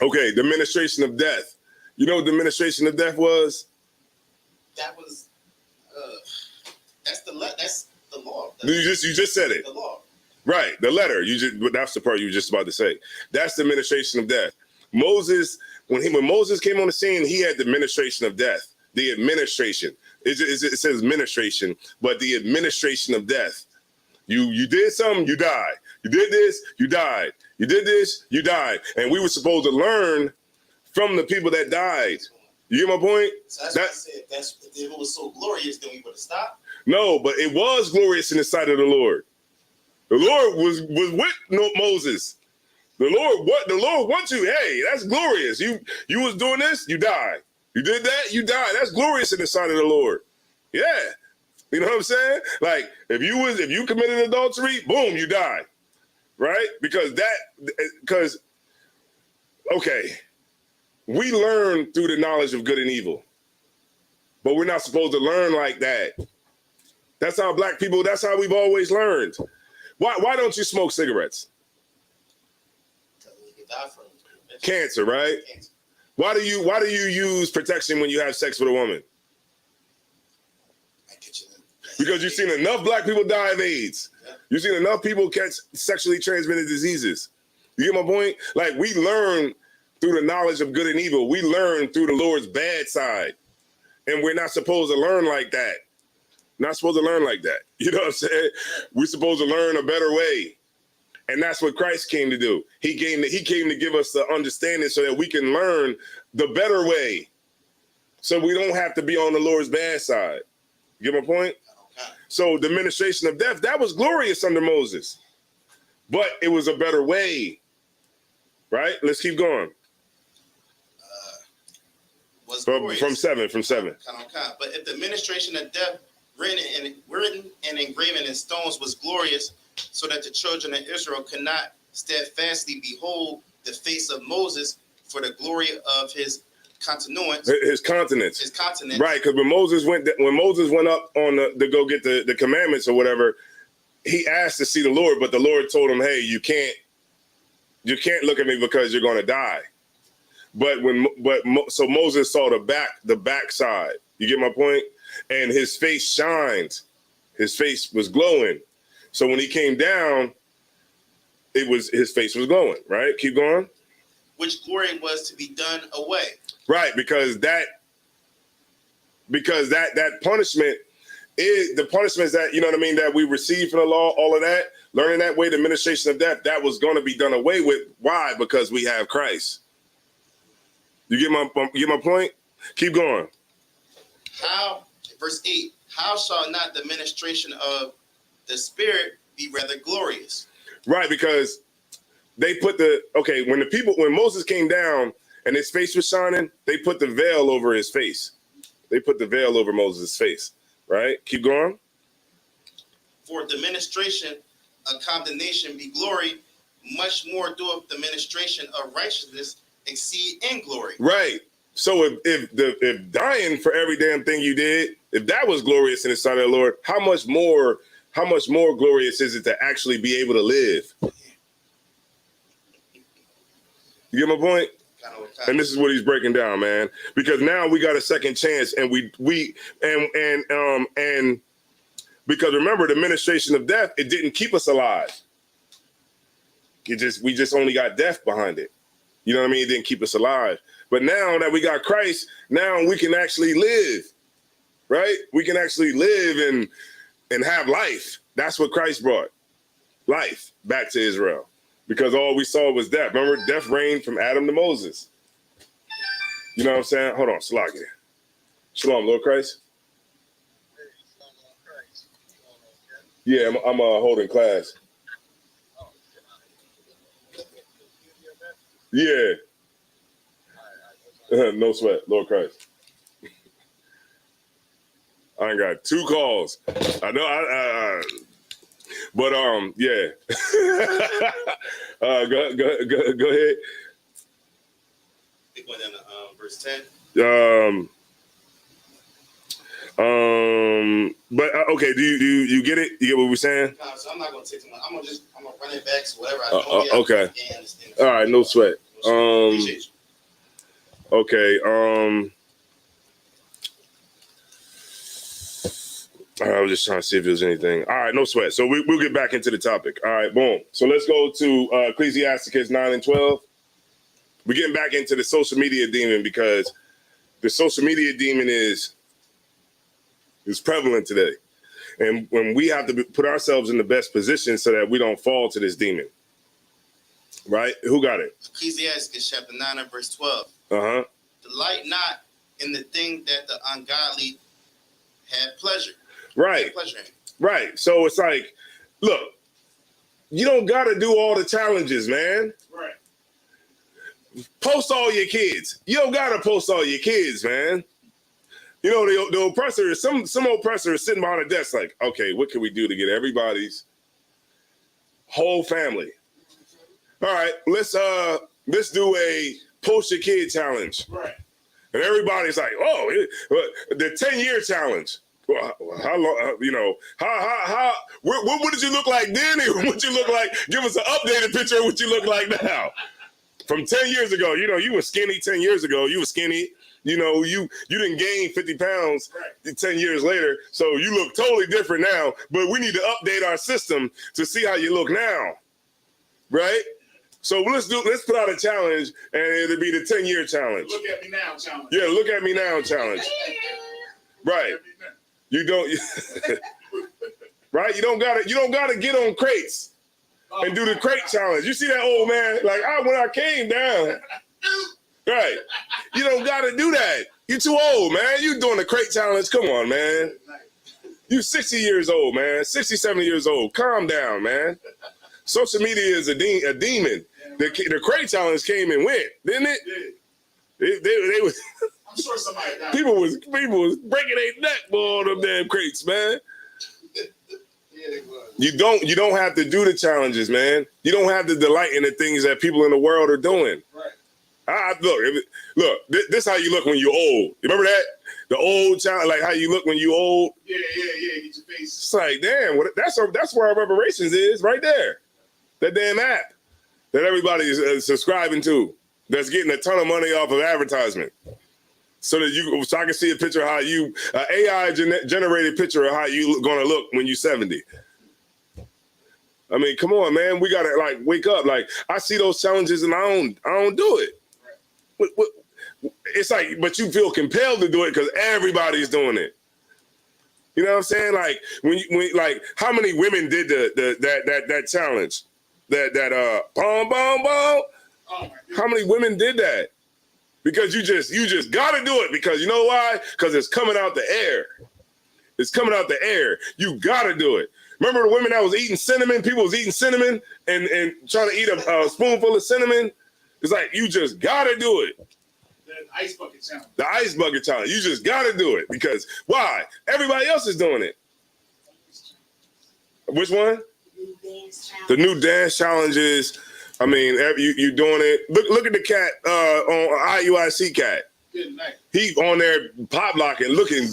Okay, the administration of death. You know what the administration of death was? That was. That's the law. You just said it. The law. Right, the letter. That's the part you were just about to say. That's the administration of death. Moses, when Moses came on the scene, he had the administration of death. The administration. It says administration, but the administration of death. You did something, you died. You did this, you died. You did this, you died. And we were supposed to learn from the people that died. You get my point? So that's what I said. If it was so glorious, then we would have stopped. No, but it was glorious in the sight of the Lord. The Lord was with Moses. The Lord wants you. Hey, that's glorious. You was doing this, you died. You did that, you died. That's glorious in the sight of the Lord. Yeah. You know what I'm saying? Like if you committed adultery, boom, you died. Right? Because we learn through the knowledge of good and evil. But we're not supposed to learn like that. That's how black people, that's how we've always learned. Why don't you smoke cigarettes? Cancer, right? Cancer. Why do you use protection when you have sex with a woman? Because you've seen enough black people die of AIDS. You've seen enough people catch sexually transmitted diseases. You get my point? Like we learn through the knowledge of good and evil. We learn through the Lord's bad side. And we're not supposed to learn like that. Not supposed to learn like that. You know what I'm saying? We're supposed to learn a better way. And that's what Christ came to do. He came to give us the understanding so that we can learn the better way. So we don't have to be on the Lord's bad side. You get my point? Okay. So the administration of death, that was glorious under Moses. But it was a better way. Right? Let's keep going. From seven. But if the administration of death written and engraven in stones was glorious, so that the children of Israel could not steadfastly behold the face of Moses for the glory of his countenance. His continence. Right, because when Moses went up on to go get the commandments or whatever, he asked to see the Lord, but the Lord told him, "Hey, you can't look at me because you're going to die." So Moses saw the backside. You get my point? And his face shined. His face was glowing. So when he came down, his face was glowing, right? Keep going. Which glory was to be done away. Right, because that punishment is the punishments that, you know what I mean, that we receive from the law, all of that, learning that way, the administration of death, that was going to be done away with. Why? Because we have Christ. You get my point? Keep going. Verse 8, how shall not the administration of the Spirit be rather glorious? Right, because they put when Moses came down and his face was shining, they put the veil over his face. They put the veil over Moses' face, right? Keep going. For the ministration of condemnation be glory, much more doeth the ministration of righteousness exceed in glory. Right. So if dying for every damn thing you did, if that was glorious in the sight of the Lord, how much more glorious is it to actually be able to live? You get my point? And this is what he's breaking down, man. Because now we got a second chance, and and because remember, the administration of death, it didn't keep us alive. We just only got death behind it. You know what I mean? It didn't keep us alive. But now that we got Christ, now we can actually live, right? We can actually live and have life. That's what Christ brought, life back to Israel, because all we saw was death. Remember, death reigned from Adam to Moses. You know what I'm saying? Hold on, Salakia. Shalom, Lord Christ. Yeah, I'm holding class. Yeah. No sweat, Lord Christ. I ain't got 2 calls. I know. But yeah. Go ahead. Going down to verse 10. But okay, do you get it? You get what we're saying? No, so I'm not gonna take too much. I'm gonna run it back. So whatever I know. Okay. All right, no sweat. Appreciate you. Okay. I was just trying to see if there's anything. All right, no sweat. So we'll get back into the topic. All right, boom. So let's go to Ecclesiasticus 9 and 12. We're getting back into the social media demon because the social media demon is prevalent today. And when we have to put ourselves in the best position so that we don't fall to this demon. Right? Who got it? Ecclesiastes chapter 9 and verse 12. Uh-huh. Delight not in the thing that the ungodly have pleasure. Right. Have pleasure in. Right. So it's like, look, you don't got to do all the challenges, man. Right. Post all your kids. You don't got to post all your kids, man. You know, the oppressor, some oppressor is sitting behind a desk like, okay, what can we do to get everybody's whole family? All right, let's do a post your kid challenge. Right. And everybody's like, oh, the 10-year challenge. Well, how long? What did you look like then? And what you look like? Give us an updated picture of what you look like now. From 10 years ago, you know, you were skinny 10 years ago. You were skinny. You know, you didn't gain 50 pounds 10 years later. So you look totally different now. But we need to update our system to see how you look now. Right? So let's put out a challenge, and it'll be the 10-year challenge. Look at me now challenge. Yeah, look at me now challenge. Right. You don't right? You don't gotta get on crates and do the crate challenge. You see that old man? Like when I came down. Right. You don't gotta do that. You're too old, man. You doing the crate challenge. Come on, man. You 60 years old, man. 60, 70 years old. Calm down, man. Social media is a demon. The crate challenge came and went, didn't it? They was I'm sure somebody died. people was breaking their neck for them damn crates, man. Yeah, they was. You don't have to do the challenges, man. You don't have to delight in the things that people in the world are doing. Right. Look, this how you look when you're old. You remember that? The old challenge, like how you look when you old. Yeah. Get your face. It's like, damn, that's where our reparations is, right there. That damn app that everybody is subscribing to, that's getting a ton of money off of advertisement. So I can see a picture of how AI generated picture of how you gonna look when you're 70. I mean, come on, man. We gotta like wake up. Like I see those challenges and I don't do it. What? It's like, but you feel compelled to do it because everybody's doing it. You know what I'm saying? Like when like how many women did that challenge? That boom, boom, boom. Oh, how many women did that? Because you just gotta do it because you know why? Because it's coming out the air. It's coming out the air. You gotta do it. Remember the women that was eating cinnamon? People was eating cinnamon and trying to eat a spoonful of cinnamon. It's like you just gotta do it. The ice bucket challenge. The ice bucket challenge. You just gotta do it because why? Everybody else is doing it. Which one? The new dance challenges. I mean, you doing it. Look at the cat on IUIC cat. Good night. He on there pop locking, looking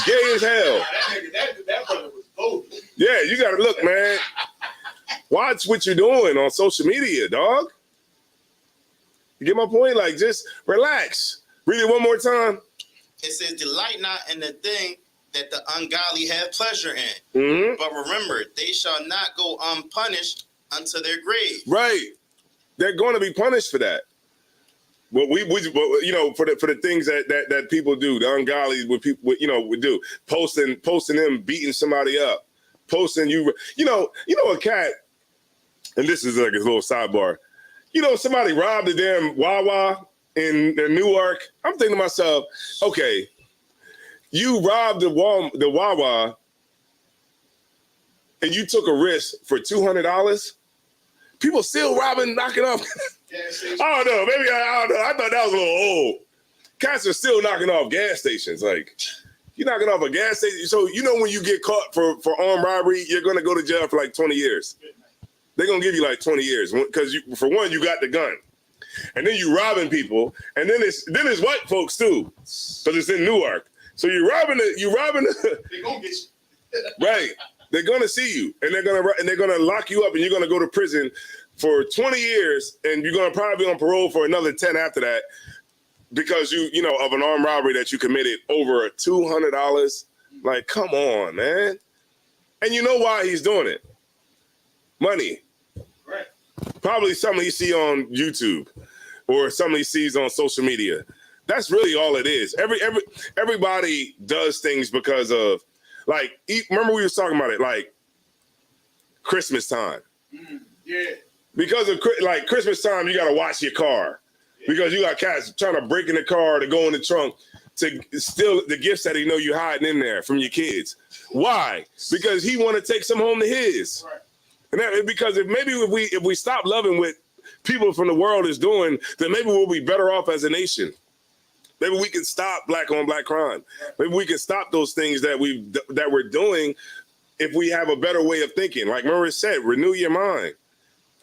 gay as hell. That brother was bold. Yeah, you gotta look, man. Watch what you're doing on social media, dog. You get my point? Like, just relax. Read it one more time. It says, delight not in the thing that the ungodly have pleasure in. Mm-hmm. But remember, they shall not go unpunished unto their grave. Right. They're going to be punished for that. Well, you know, for the things that people do, the ungodly, what people, would do, posting them beating somebody up, posting you know a cat, and this is like a little sidebar. You know, somebody robbed a damn Wawa in Newark. I'm thinking to myself, okay, you robbed the Wawa, and you took a risk for $200. People still robbing, knocking off. I don't know. Maybe I don't know. I thought that was a little old. Cats are still knocking off gas stations. Like, you're knocking off a gas station. So, you know, when you get caught for armed robbery, you're going to go to jail for like 20 years. They're going to give you like 20 years because, for one, you got the gun. And then you robbing people, and then it's white folks too, because it's in Newark. So you're robbing. They're gonna get you. Right. They're gonna see you, and they're gonna lock you up, and you're gonna go to prison for 20 years, and you're gonna probably be on parole for another 10 after that, because you know of an armed robbery that you committed over $200. Like, come on, man. And you know why he's doing it? Money. Right. Probably something you see on YouTube or something he sees on social media. That's really all it is. Everybody does things because of, like, remember we were talking about it, like Christmas time. Yeah. Because of like Christmas time, you got to watch your car because you got cats trying to break in the car to go in the trunk to steal the gifts that he know you hiding in there from your kids. Why? Because he want to take some home to his. Right. And that, because if we stop loving what people from the world is doing, then maybe we'll be better off as a nation. Maybe we can stop black on black crime. Maybe we can stop those things that we're doing if we have a better way of thinking. Like Murray said, renew your mind.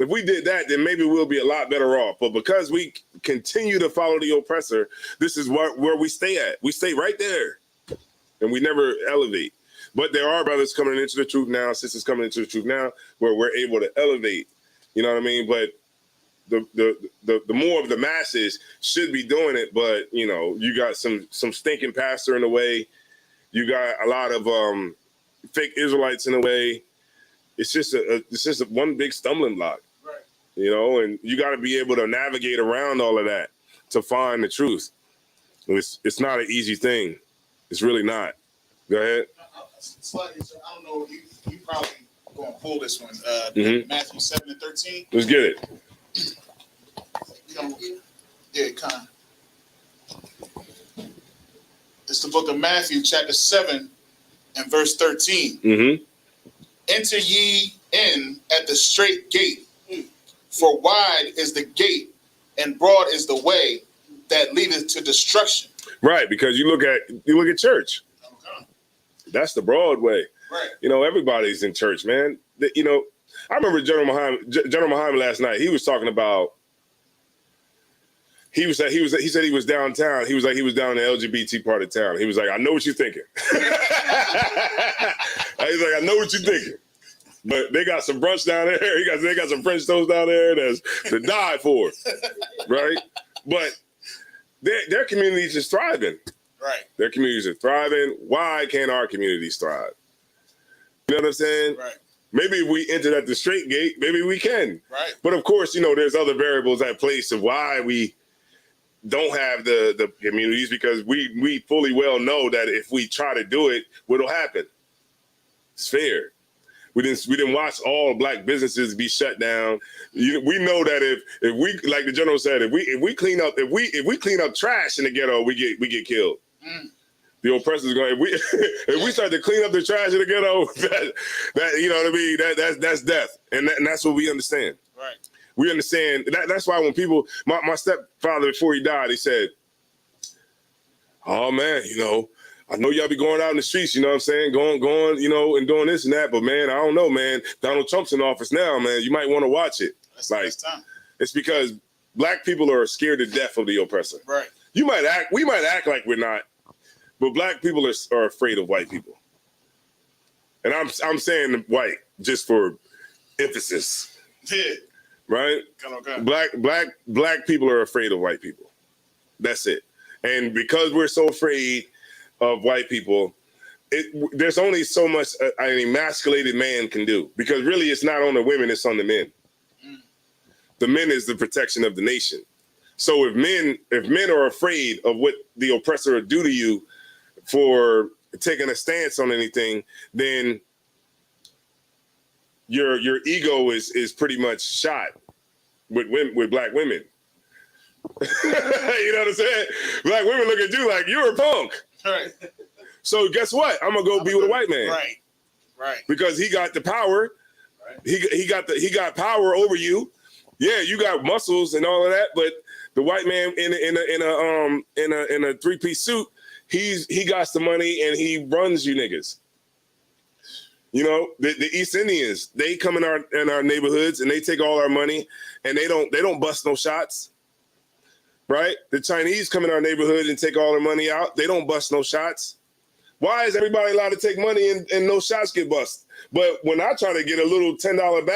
If we did that, then maybe we'll be a lot better off. But because we continue to follow the oppressor, this is where we stay at. We stay right there, and we never elevate. But there are brothers coming into the truth now, sisters coming into the truth now, where we're able to elevate. You know what I mean? But the more of the masses should be doing it. But you know, you got some stinking pastor in the way. You got a lot of fake Israelites in the way. It's just one big stumbling block. Right. You know, and you got to be able to navigate around all of that to find the truth. It's not an easy thing. It's really not. Go ahead. Slightly, so I don't know. You probably gonna pull this one. Matthew 7:13. Let's get it. Yeah, kind of. It's the book of Matthew, chapter 7, and verse 13. Mm-hmm. Enter ye in at the straight gate, for wide is the gate, and broad is the way that leadeth to destruction. Right, because you look at church. Okay. That's the broad way. Right. You know, everybody's in church, man. You know, I remember General Muhammad last night. He was talking about. He said he was downtown. He was down in the LGBT part of town. He was like, I know what you're thinking. He's like, I know what you're thinking. But they got some brunch down there. They got some French toast down there that's to die for, right? But their communities is thriving. Right. Their communities are thriving. Why can't our communities thrive? You know what I'm saying? Right. Maybe if we entered at the straight gate, maybe we can. Right. But of course, you know, there's other variables at place of why we don't have the communities, because we fully well know that if we try to do it, what'll happen? It's fair. We didn't watch all black businesses be shut down. We know that if we, like the general said, if we clean up trash in the ghetto, we get killed. The oppressor's going. If we start to clean up the trash in the ghetto, that you know what I mean. That's death, and that's what we understand. Right. We understand that's why when people, my stepfather before he died, he said, "Oh man, you know, I know y'all be going out in the streets, you know what I'm saying, going, you know, and doing this and that, but man, I don't know, man. Donald Trump's in office now, man. You might want to watch it." That's like, time. It's because black people are scared to death of the oppressor. Right. We might act like we're not, but black people are afraid of white people. And I'm saying white just for emphasis. Yeah. Right? Okay. Black people are afraid of white people. That's it. And because we're so afraid of white people, there's only so much an emasculated man can do. Because really, it's not on the women, it's on the men. The men is the protection of the nation. So if men are afraid of what the oppressor will do to you for taking a stance on anything, then your ego is pretty much shot with black women. You know what I'm saying? Black women look at you like you're a punk. Right. So guess what? I'm gonna go be with a white man. Right. Right. Because he got the power. Right. He got power over you. Yeah, you got muscles and all of that, but the white man in a 3-piece suit, he got the money and he runs you niggas. You know, the East Indians, they come in our neighborhoods and they take all our money and they don't bust no shots. right? The Chinese come in our neighborhood and take all the money out. They don't bust no shots. Why is everybody allowed to take money and no shots get busted? But when I try to get a little $10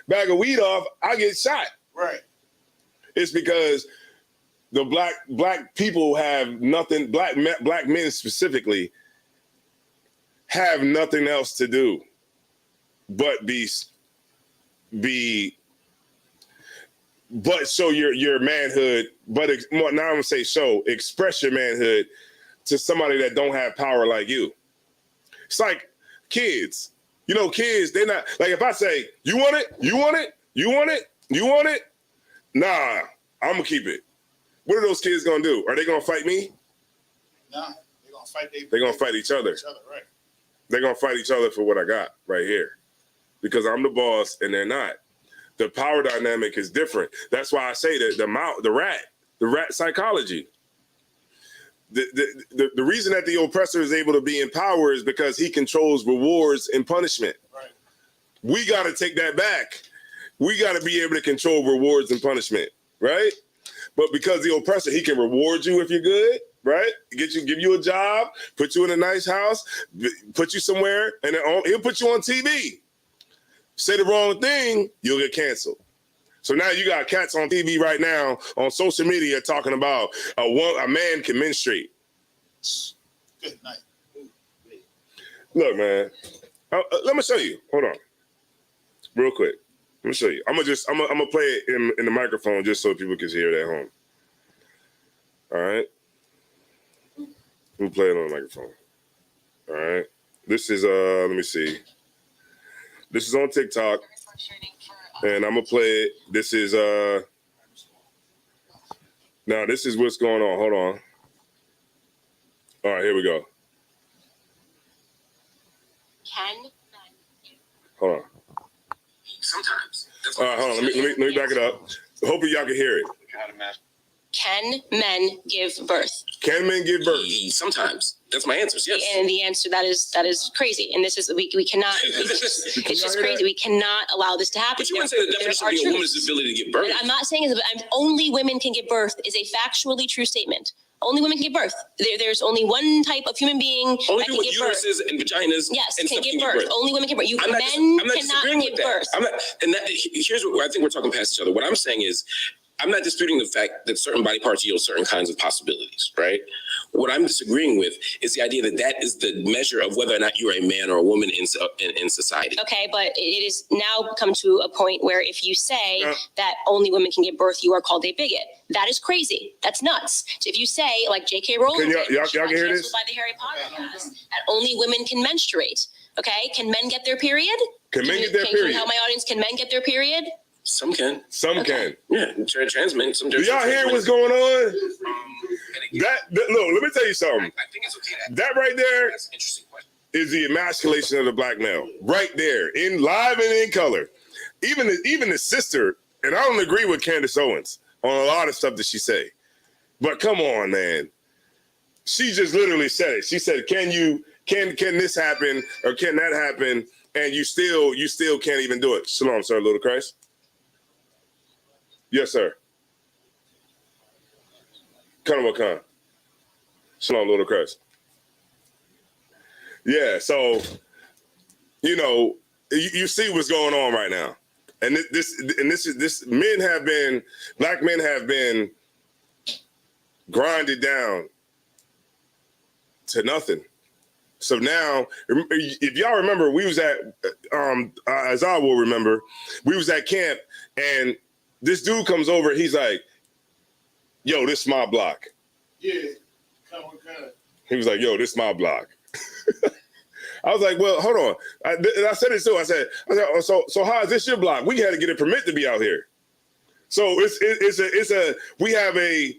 bag of weed off, I get shot. Right. It's because the black people have nothing, black men specifically, have nothing else to do but but show your manhood, but now I'm gonna say express your manhood to somebody that don't have power like you. It's like kids. You know, kids, they're not, like if I say, you want it? You want it? You want it? You want it? Nah, I'm gonna keep it. What are those kids gonna do? Are they gonna fight me? Nah, they're gonna fight. They're gonna fight each other. Right. They're gonna fight each other for what I got right here. Because I'm the boss and they're not. The power dynamic is different. That's why I say that the rat psychology. The reason that the oppressor is able to be in power is because he controls rewards and punishment. Right. We got to take that back. We got to be able to control rewards and punishment, right? But because the oppressor, he can reward you if you're good, right? Give you a job, put you in a nice house, put you somewhere, and then he'll put you on TV. Say the wrong thing, you'll get canceled. So now you got cats on TV right now on social media talking about a man can menstruate. Good night. Look, man, let me show you. Hold on, real quick. Let me show you. I'm gonna play it in the microphone just so people can hear it at home. All right. Let me play it on the microphone. All right. This is let me see. This is on TikTok. And I'm gonna play it. This is now this is what's going on. Hold on. All right, here we go. Hold on. Sometimes. All right, hold on. Let me back it up. Hopefully y'all can hear it. Can men give birth? Can men give birth? Sometimes. That's my answer. Yes. And the answer that is crazy. And this is we cannot. It's just crazy. We cannot allow this to happen. But you wouldn't say the definition of a woman's ability to give birth. I'm not saying it's only women can give birth is a factually true statement. Only women can give birth. There's only one type of human being only that can give birth. Uteruses and vaginas. Yes, and can give birth. Only women can give birth. Men cannot give birth. Here's what I think we're talking past each other. What I'm saying is, I'm not disputing the fact that certain body parts yield certain kinds of possibilities, right? What I'm disagreeing with is the idea that that is the measure of whether or not you're a man or a woman in society. Okay, but it is now come to a point where if you say that only women can give birth, you are called a bigot. That is crazy. That's nuts. So if you say, like J.K. Rowling, y'all can hear this? By the Harry Potter cast, that only women can menstruate. Okay, can men get their period? Can men get their period? Can you tell my audience, can men get their period? Some can. Some can. Yeah, trans men. Some. Do y'all hear what's going on? Look, let me tell you something. I think it's okay. That right there That's an interesting question. is the emasculation of the black male. Right there, in live and in color. Even the sister, and I don't agree with Candace Owens on a lot of stuff that she say. But come on, man. She just literally said it. She said, can this happen or can that happen? And you still can't even do it. Shalom, sir, little Christ. Yes, sir. Khan. Shalom, little Christ. Yeah, so, you see what's going on right now. And black men have been grinded down to nothing. So now, if y'all remember, we was at, as I will remember, we was at camp and this dude comes over, he's like, yo, this is my block. Yeah, come on. He was like, yo, this is my block. I was like, well, hold on. I said it too. I said, so how is this your block? We had to get a permit to be out here. So we have a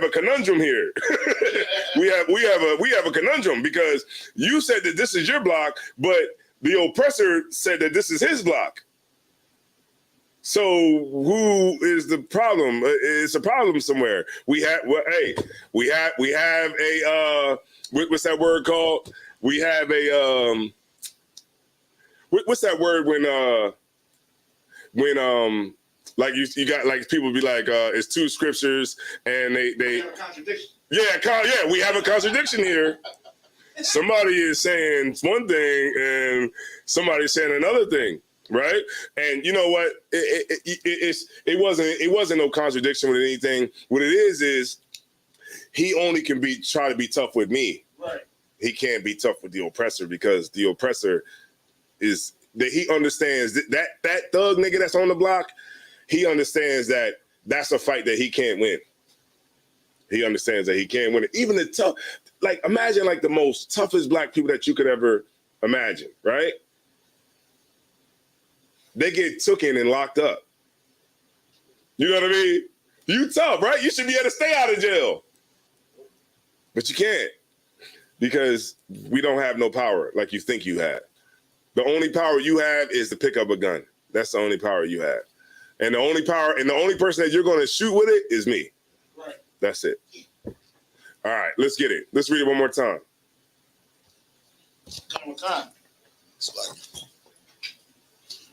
conundrum here. we have a conundrum because you said that this is your block, but the oppressor said that this is his block. So who is the problem? It's a problem somewhere. We have a what's that word called? We have a what's that word when Like you got like people be like, it's two scriptures and they have a contradiction. Yeah, we have a contradiction here. Somebody is saying one thing and somebody's saying another thing, right? And you know what? It wasn't no contradiction with anything. What it is he only can try to be tough with me. Right. He can't be tough with the oppressor because the oppressor is that he understands that thug nigga that's on the block. He understands that that's a fight that he can't win. He understands that he can't win it. Even the tough, like imagine like the most toughest black people that you could ever imagine, right? They get taken and locked up. You know what I mean? You tough, right? You should be able to stay out of jail. But you can't because we don't have no power like you think you have. The only power you have is to pick up a gun. That's the only power you have. And the only power and the only person that you're going to shoot with it is me. Right. That's it. All right, let's get it. Let's read it one more time. This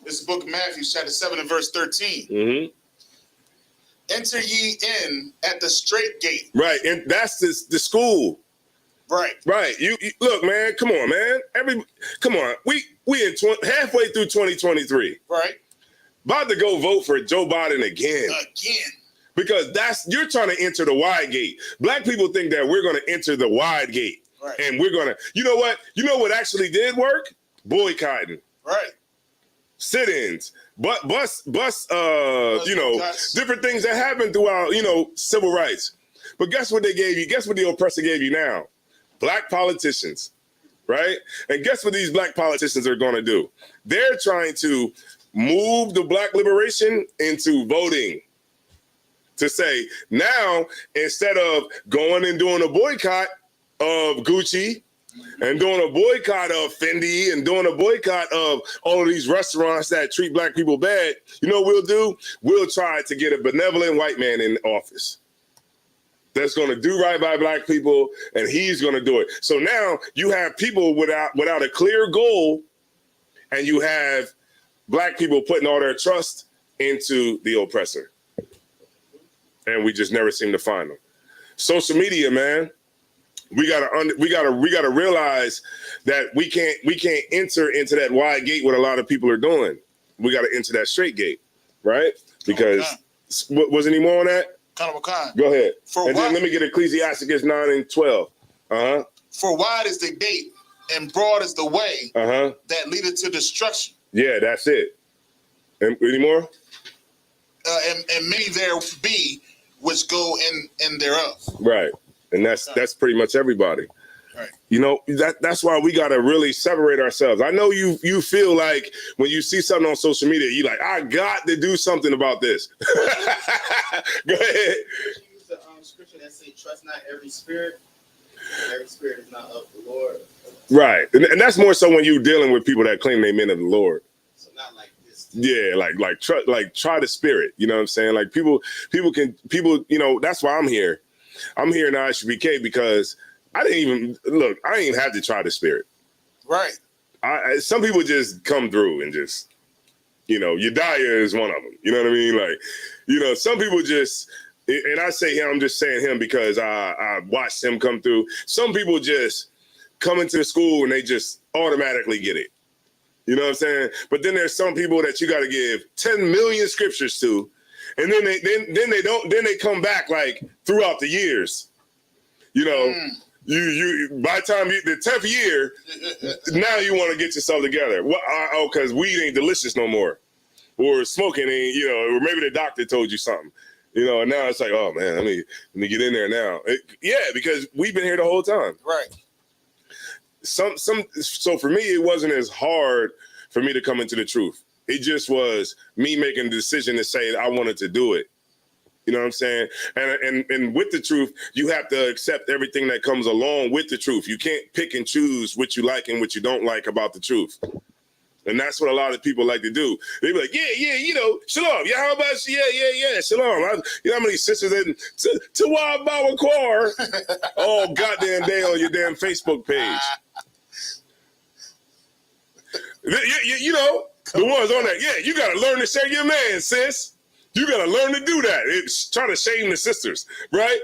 is the book of Matthew, chapter 7 and verse 13. Mm-hmm. Enter ye in at the straight gate. Right, and that's the school. Right. Right. You look, man. Come on, man. Come on. We halfway through 2023. Right. About to go vote for Joe Biden again. Because you're trying to enter the wide gate. Black people think that we're going to enter the wide gate. Right. And we're going to, you know what? You know what actually did work? Boycotting. Right. Sit-ins. Bus, different things that happened throughout, civil rights. But guess what they gave you? Guess what the oppressor gave you now? Black politicians, right? And guess what these black politicians are going to do? They're trying to move the black liberation into voting. To say, now, instead of going and doing a boycott of Gucci and doing a boycott of Fendi and doing a boycott of all of these restaurants that treat black people bad, you know what we'll do? We'll try to get a benevolent white man in office that's going to do right by black people, and he's going to do it. So now you have people without a clear goal, and you have black people putting all their trust into the oppressor. And we just never seem to find them. Social media, man. We gotta realize that we can't enter into that wide gate what a lot of people are doing. We gotta enter that straight gate, right? Because was any more on that? Go ahead. Then let me get Ecclesiastes 9 and 12. For wide is the gate and broad is the way that leadeth to destruction. Yeah, that's it. And any more? And many there be which go in thereof. Right. And that's pretty much everybody. Right. That's why we gotta really separate ourselves. I know you feel like when you see something on social media, you like, I got to do something about this. Go ahead. You use the scripture that say, trust not every spirit. Every spirit is not of the Lord. Right. And that's more so when you're dealing with people that claim they men of the Lord. So not like this. Yeah, try the spirit. You know what I'm saying? Like people, that's why I'm here. I'm here in ISUPK because I didn't even have to try the spirit. Right. Some people just come through and just, Yediah is one of them. You know what I mean? Like, some people just, and I say him, I'm just saying him because I watched him come through. Some people just come into the school and they just automatically get it. You know what I'm saying? But then there's some people that you got to give 10 million scriptures to, and then they come back like throughout the years. You by the time the 10th year, now you want to get yourself together. Because weed ain't delicious no more, or smoking ain't, or maybe the doctor told you something, and now it's like, oh man, let me get in there now. Because we've been here the whole time. Right. So for me, it wasn't as hard for me to come into the truth. It just was me making the decision to say I wanted to do it. You know what I'm saying? And with the truth, you have to accept everything that comes along with the truth. You can't pick and choose what you like and what you don't like about the truth. And that's what a lot of people like to do. They be like, shalom. Yeah, how about yeah, shalom. How many sisters in Tawab Bawakwar all goddamn day on your damn Facebook page? The ones on that. Yeah, you got to learn to share your man, sis. You got to learn to do that. It's trying to shame the sisters, right?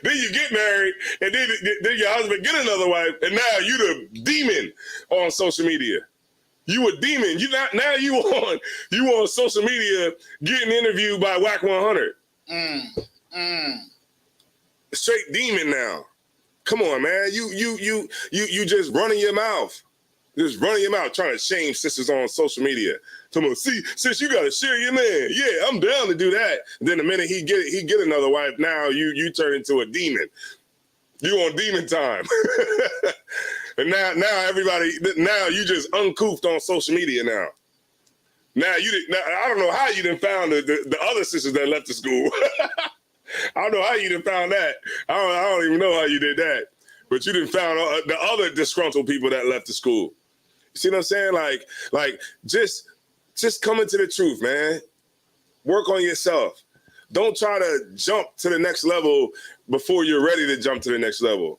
Then you get married, and then your husband get another wife, and now you the demon on social media. You a demon. Now you on social media getting interviewed by Whack 100. Straight demon now. Come on, man. You just running your mouth. Just running your mouth trying to shame sisters on social media. Come on, see, sis, you gotta share your man. Yeah, I'm down to do that. And then the minute he get another wife, now you turn into a demon. You on demon time. And now you just uncooped on social media now. Now I don't know how you done found the other sisters that left the school. I don't know how you done found that. I don't even know how you did that. But you done found the other disgruntled people that left the school. You see what I'm saying? Like just come into the truth, man. Work on yourself. Don't try to jump to the next level before you're ready to jump to the next level.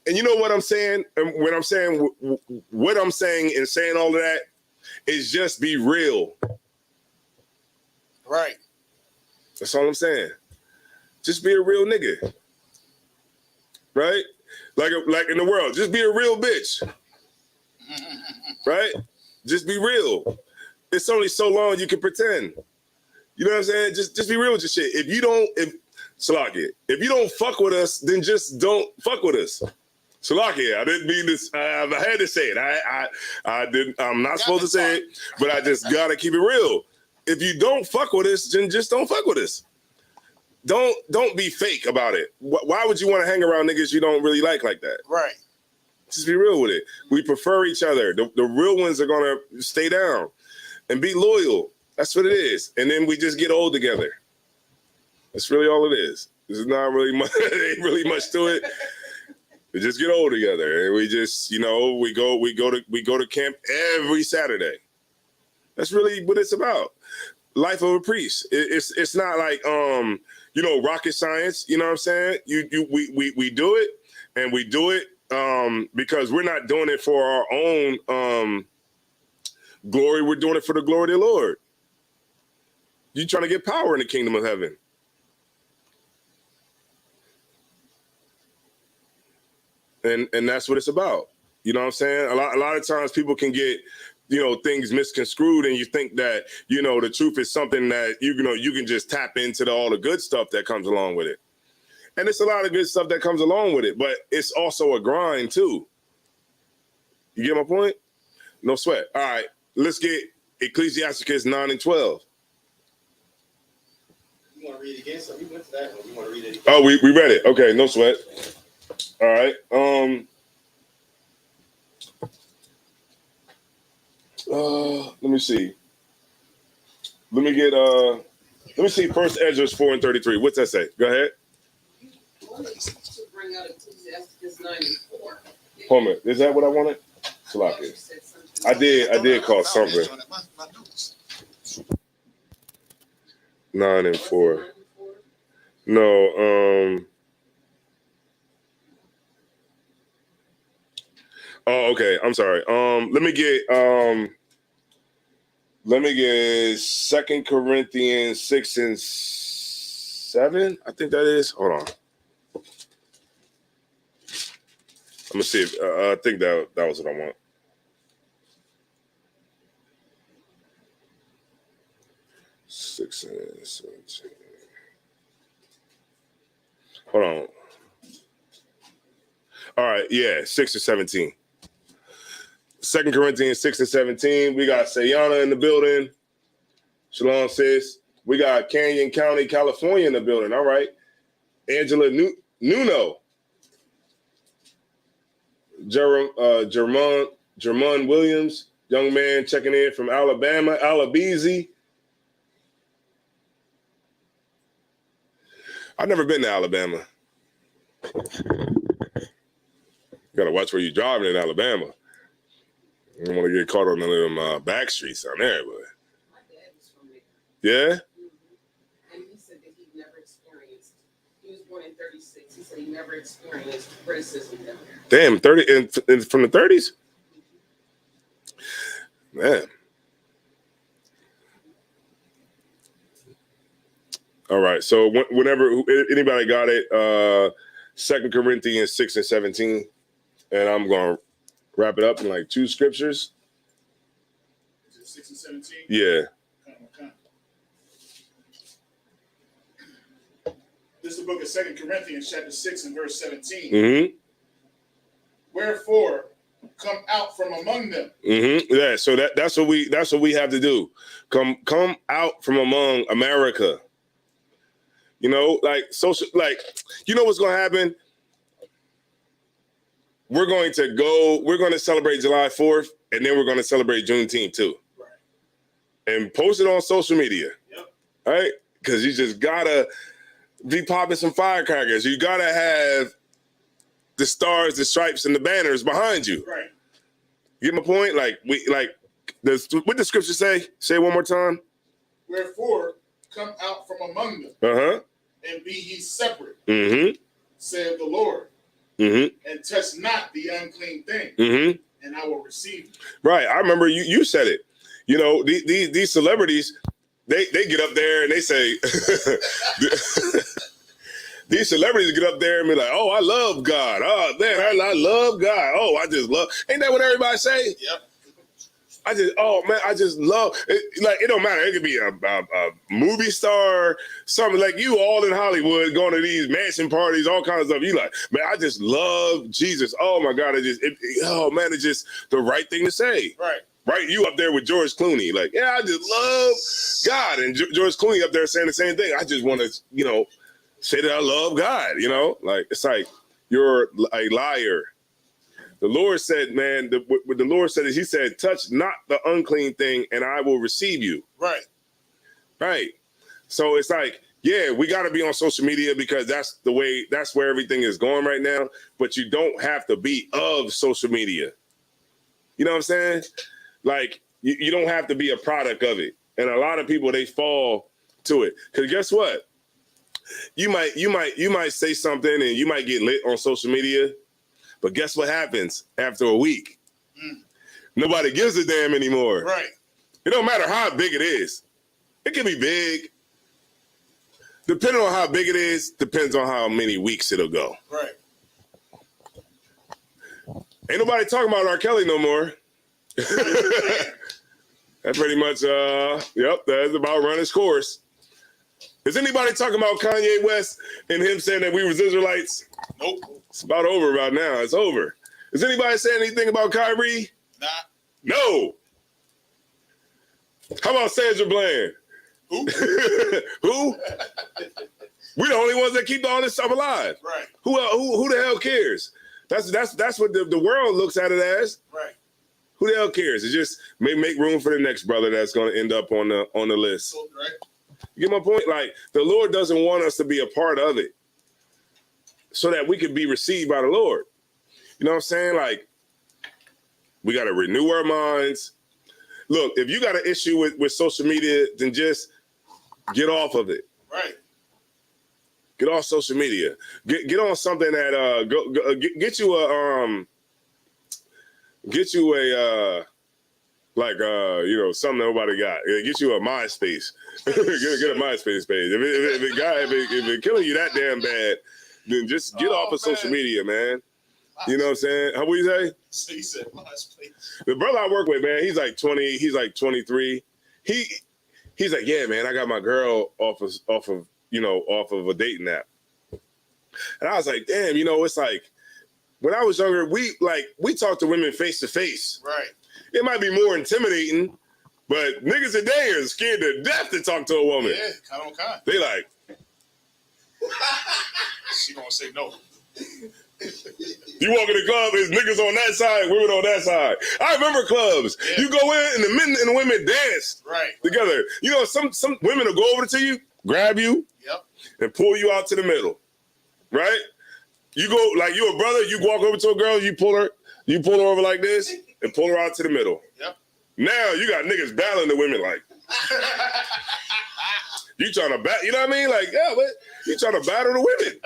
And you know what I'm saying? And what I'm saying and saying all of that is just be real. Right. That's all I'm saying. Just be a real nigga. Right? Like in the world, just be a real bitch. Right? Just be real. It's only so long you can pretend. You know what I'm saying? Just be real with your shit. If you don't fuck with us, then just don't fuck with us. Salakia, I didn't mean this. I had to say it. I'm not supposed to say it, but I just gotta keep it real. If you don't fuck with us, then just don't fuck with us. Don't be fake about it. Why would you want to hang around niggas you don't really like that? Right. Just be real with it. We prefer each other. The real ones are gonna stay down and be loyal. That's what it is. And then we just get old together. That's really all it is. There's not really much. There ain't really much to it. We just get old together, and we just, we go to camp every Saturday. That's really what it's about. Life of a priest. It's not like rocket science. You know what I'm saying? We do it, and we do it because we're not doing it for our own glory. We're doing it for the glory of the Lord. You trying to get power in the kingdom of heaven. And that's what it's about. You know what I'm saying? A lot of times people can get, things misconstrued, and you think that, the truth is something that, you can just tap into all the good stuff that comes along with it. And it's a lot of good stuff that comes along with it, but it's also a grind too. You get my point? No sweat. All right, let's get Ecclesiasticus 9 and 12. You want to read it again? So we went to that one. You want to read it again? Oh, we read it. Okay, no sweat. All right. Let me see. Let me see First Ezra 4 and 33. What's that say? Go ahead. You wanted to bring out Ecclesiasticus 9 and 4. Hold on. Is that what I wanted? Salakia. I did call something. 9 and 4. No, oh, okay. I'm sorry. Let me get 2 Corinthians 6 and 7. I think that is. Hold on. I'm gonna see if I think that was what I want. Six and 17. Hold on. All right, yeah, 6 and 17. 2 Corinthians 6 and 17. We got Sayana in the building. Shalom, sis. We got Canyon County, California in the building. All right. Angela Nuno. Jermon Williams, young man checking in from Alabama. Alabeezy. I've never been to Alabama. Gotta watch where you're driving in Alabama. I don't want to get caught on none of them back streets down there, but My dad was from there. yeah. Mm-hmm. And he said that he never experienced. He was born in 36. He said he never experienced criticism down there. Damn, 30 and from the 30s? Man. All right. So whenever anybody got it, 2 Corinthians 6 and 17, and I'm going to wrap it up in like 2 scriptures. Is it 6 and 17? Yeah. Okay. This is the book of 2 Corinthians, chapter 6 and verse 17. Mm-hmm. Wherefore, come out from among them. Mm-hmm. Yeah. So that's what we have to do. Come out from among America. You know, like social, like, you know what's going to happen? We're going to celebrate July 4th, and then we're going to celebrate Juneteenth too. Right. And post it on social media. Yep. Right? Because you just gotta be popping some firecrackers. You gotta have the stars, the stripes, and the banners behind you. Right. You get my point? Like what the scripture say? Say it one more time. Wherefore, come out from among them. Uh-huh. And be ye separate, Mm-hmm. saith the Lord. Mm-hmm. And touch not the unclean thing, Mm-hmm. and I will receive you. Right. I remember you said it. You know, these celebrities, they get up there and they say, these celebrities get up there and be like, oh, I love God. Oh, man, I love God. Oh, I just love. Ain't that what everybody say? Yep. I just love it. Like, it don't matter. It could be a movie star, something like you all in Hollywood going to these mansion parties, all kinds of stuff. You like, man, I just love Jesus. Oh my God. It's just the right thing to say. Right. Right. You up there with George Clooney. Like, yeah, I just love God. And George Clooney up there saying the same thing. I just want to, say that I love God, like, it's like, you're a liar. The Lord said, man, what the Lord said is he said, touch not the unclean thing and I will receive you. Right. Right. So it's like, yeah, we got to be on social media because that's where everything is going right now. But you don't have to be of social media. You know what I'm saying? Like, you don't have to be a product of it. And a lot of people, they fall to it. Because guess what? You might say something and you might get lit on social media. But guess what happens after a week? Nobody gives a damn anymore. Right. It don't matter how big it is. It can be big. Depending on how big it is, depends on how many weeks it'll go. Right. Ain't nobody talking about R. Kelly no more. That pretty much, that's about run its course. Is anybody talking about Kanye West and him saying that we was Israelites? Nope. It's about over about now. It's over. Is anybody saying anything about Kyrie? Nah. No. How about Sandra Bland? Who? Who? We're the only ones that keep all this stuff alive. Right. Who the hell cares? That's what the world looks at it as. Right. Who the hell cares? It just may make room for the next brother that's going to end up on the list. Right. You get my point? Like, the Lord doesn't want us to be a part of it so that we can be received by the Lord. You know what I'm saying? Like, we got to renew our minds. Look, if you got an issue with social media, then just get off of it. Right. Get off social media. Get on something that get you a something nobody got. Get you a MySpace. get a MySpace page. If it killing you that damn bad, then just get off of social media, man. You know what I'm saying? How would you say? So you said MySpace. The brother I work with, man, he's like 20. He's like 23. He's like, yeah, man, I got my girl off of a dating app. And I was like, damn, it's like when I was younger, we talked to women face to face. Right. It might be more intimidating, but niggas today are scared to death to talk to a woman. Yeah, kind on kind. They like, she gonna say no. You walk in the club, there's niggas on that side, women on that side. I remember clubs. Yeah. You go in and the men and the women dance together. Some women will go over to you, grab you, and pull you out to the middle. Right? You go like you a brother, you walk over to a girl, you pull her over like this and pull her out to the middle. Yep. Now you got niggas battling the women like. You trying to battle, you know what I mean? Like, yeah, but you trying to battle the women.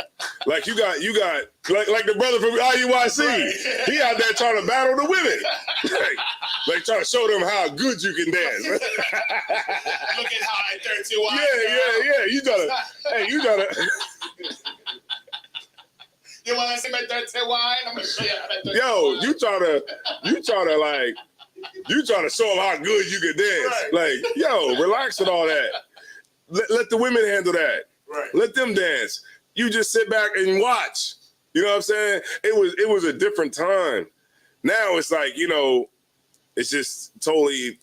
Like you got like the brother from IUIC. Right. He out there trying to battle the women. like trying to show them how good you can dance. Look at how I 31. Yeah. You trying to like you gotta. You want to see my dirty wine? I'm gonna show you how that dirty Yo, wine. you trying to show them how good you can dance. Right. Like, yo, relax with all that. Let the women handle that. Right. Let them dance. You just sit back and watch. You know what I'm saying? It was a different time. Now it's like, you know, it's just totally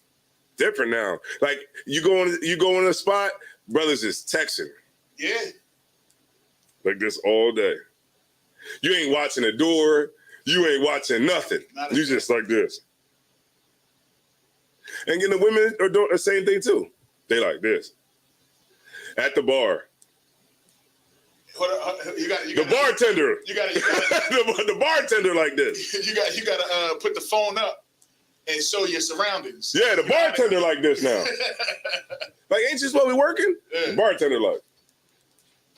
different now. Like you go in a spot, brothers is texting. Yeah. Like this all day. You ain't watching the door. You ain't watching nothing. You just like this. And then the women are doing the same thing too. They like this. At the bar. The bartender. The bartender like this. You gotta put the phone up and show your surroundings. Yeah, the bartender like this now. Like, ain't you supposed to be working? Yeah. The bartender like.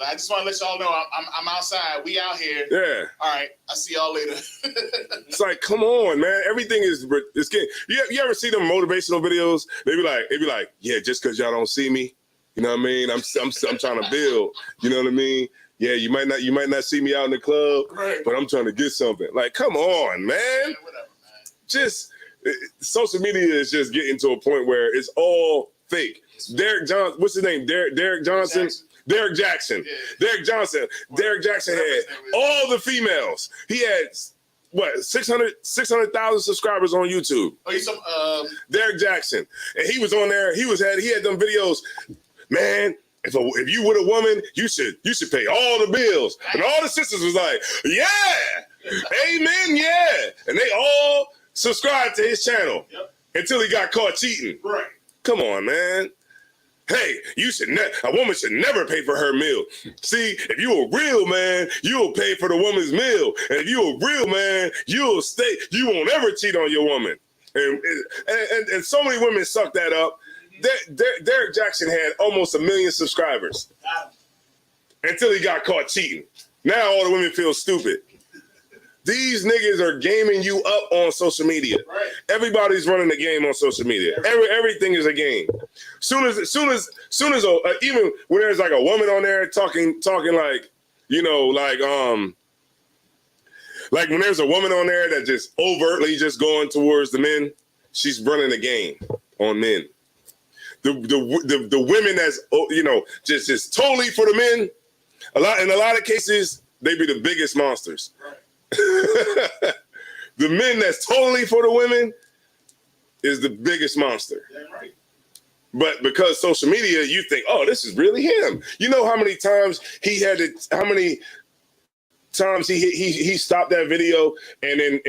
I just want to let y'all know I'm outside. We out here. Yeah. All right. I'll see y'all later. It's like, come on, man. Everything is getting. You ever see them motivational videos? They be like, yeah, just because y'all don't see me, you know what I mean? I'm trying to build. You know what I mean? Yeah, you might not see me out in the club, right, but I'm trying to get something. Like, come on, man. Yeah, whatever, man. Just social media is just getting to a point where it's all fake. Derek Johnson, what's his name? Derek Johnson. Derek Jackson. Yeah. Derek Johnson. Derek Jackson had all the females. He had, what, 600,000 subscribers on YouTube. Oh, Derek Jackson. And he was on there. He had them videos. Man, if you with a woman, you should pay all the bills. And all the sisters was like, yeah, amen, yeah. And they all subscribed to his channel until he got caught cheating. Right. Come on, man. Hey, a woman should never pay for her meal. See, if you a real man, you'll pay for the woman's meal. And if you a real man, you won't ever cheat on your woman. And so many women suck that up. Derek Jackson had almost 1 million subscribers until he got caught cheating. Now all the women feel stupid. These niggas are gaming you up on social media. Right. Everybody's running the game on social media. Everything is a game. Soon as even when there's like a woman on there talking like, you know, like when there's a woman on there that just overtly just going towards the men, she's running the game on men. The women that's, you know, just totally for the men. In a lot of cases, they be the biggest monsters. Right. The men that's totally for the women is the biggest monster. Yeah, right. But because social media, you think, oh, this is really him. You know how many times he stopped that video and then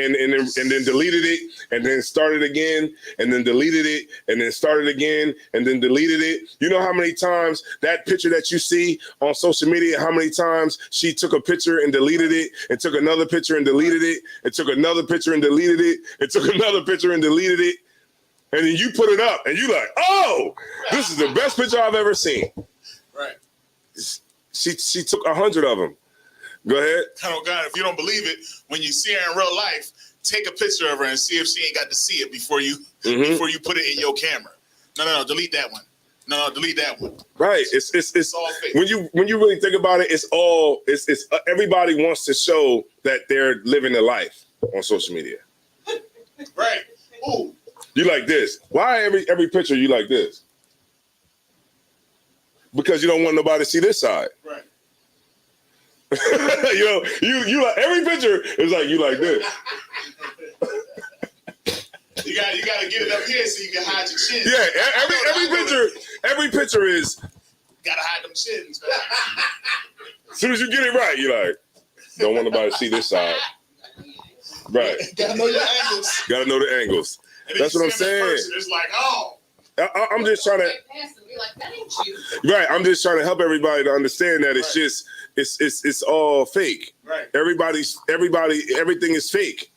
deleted it and then started again and then deleted it and then started again and then deleted it. You know how many times that picture that you see on social media, how many times she took a picture and deleted it and took another picture and deleted it and took another picture and deleted it and took another picture and deleted it. And then you put it up and you like, oh, this is the best picture I've ever seen. Right. She took 100 of them. Go ahead. Oh God, if you don't believe it, when you see her in real life, take a picture of her and see if she ain't got to see it before you put it in your camera. No, delete that one. No, delete that one. Right. It's all fake. When you really think about it, it's everybody wants to show that they're living a life on social media. Right. Ooh. You like this. Why every picture you like this? Because you don't want nobody to see this side. Right. You know, you like every picture is like you like this. You got to get it up here so you can hide your chin. Yeah, every picture is gotta hide them chins. As soon as you get it right, you like don't want nobody to see this side. Right. Gotta know your angles. Gotta know the angles. That's what I'm saying. It's like, oh. I'm just trying to. Right. I'm just trying to help everybody to understand that it's just it's all fake. Right. Everything is fake.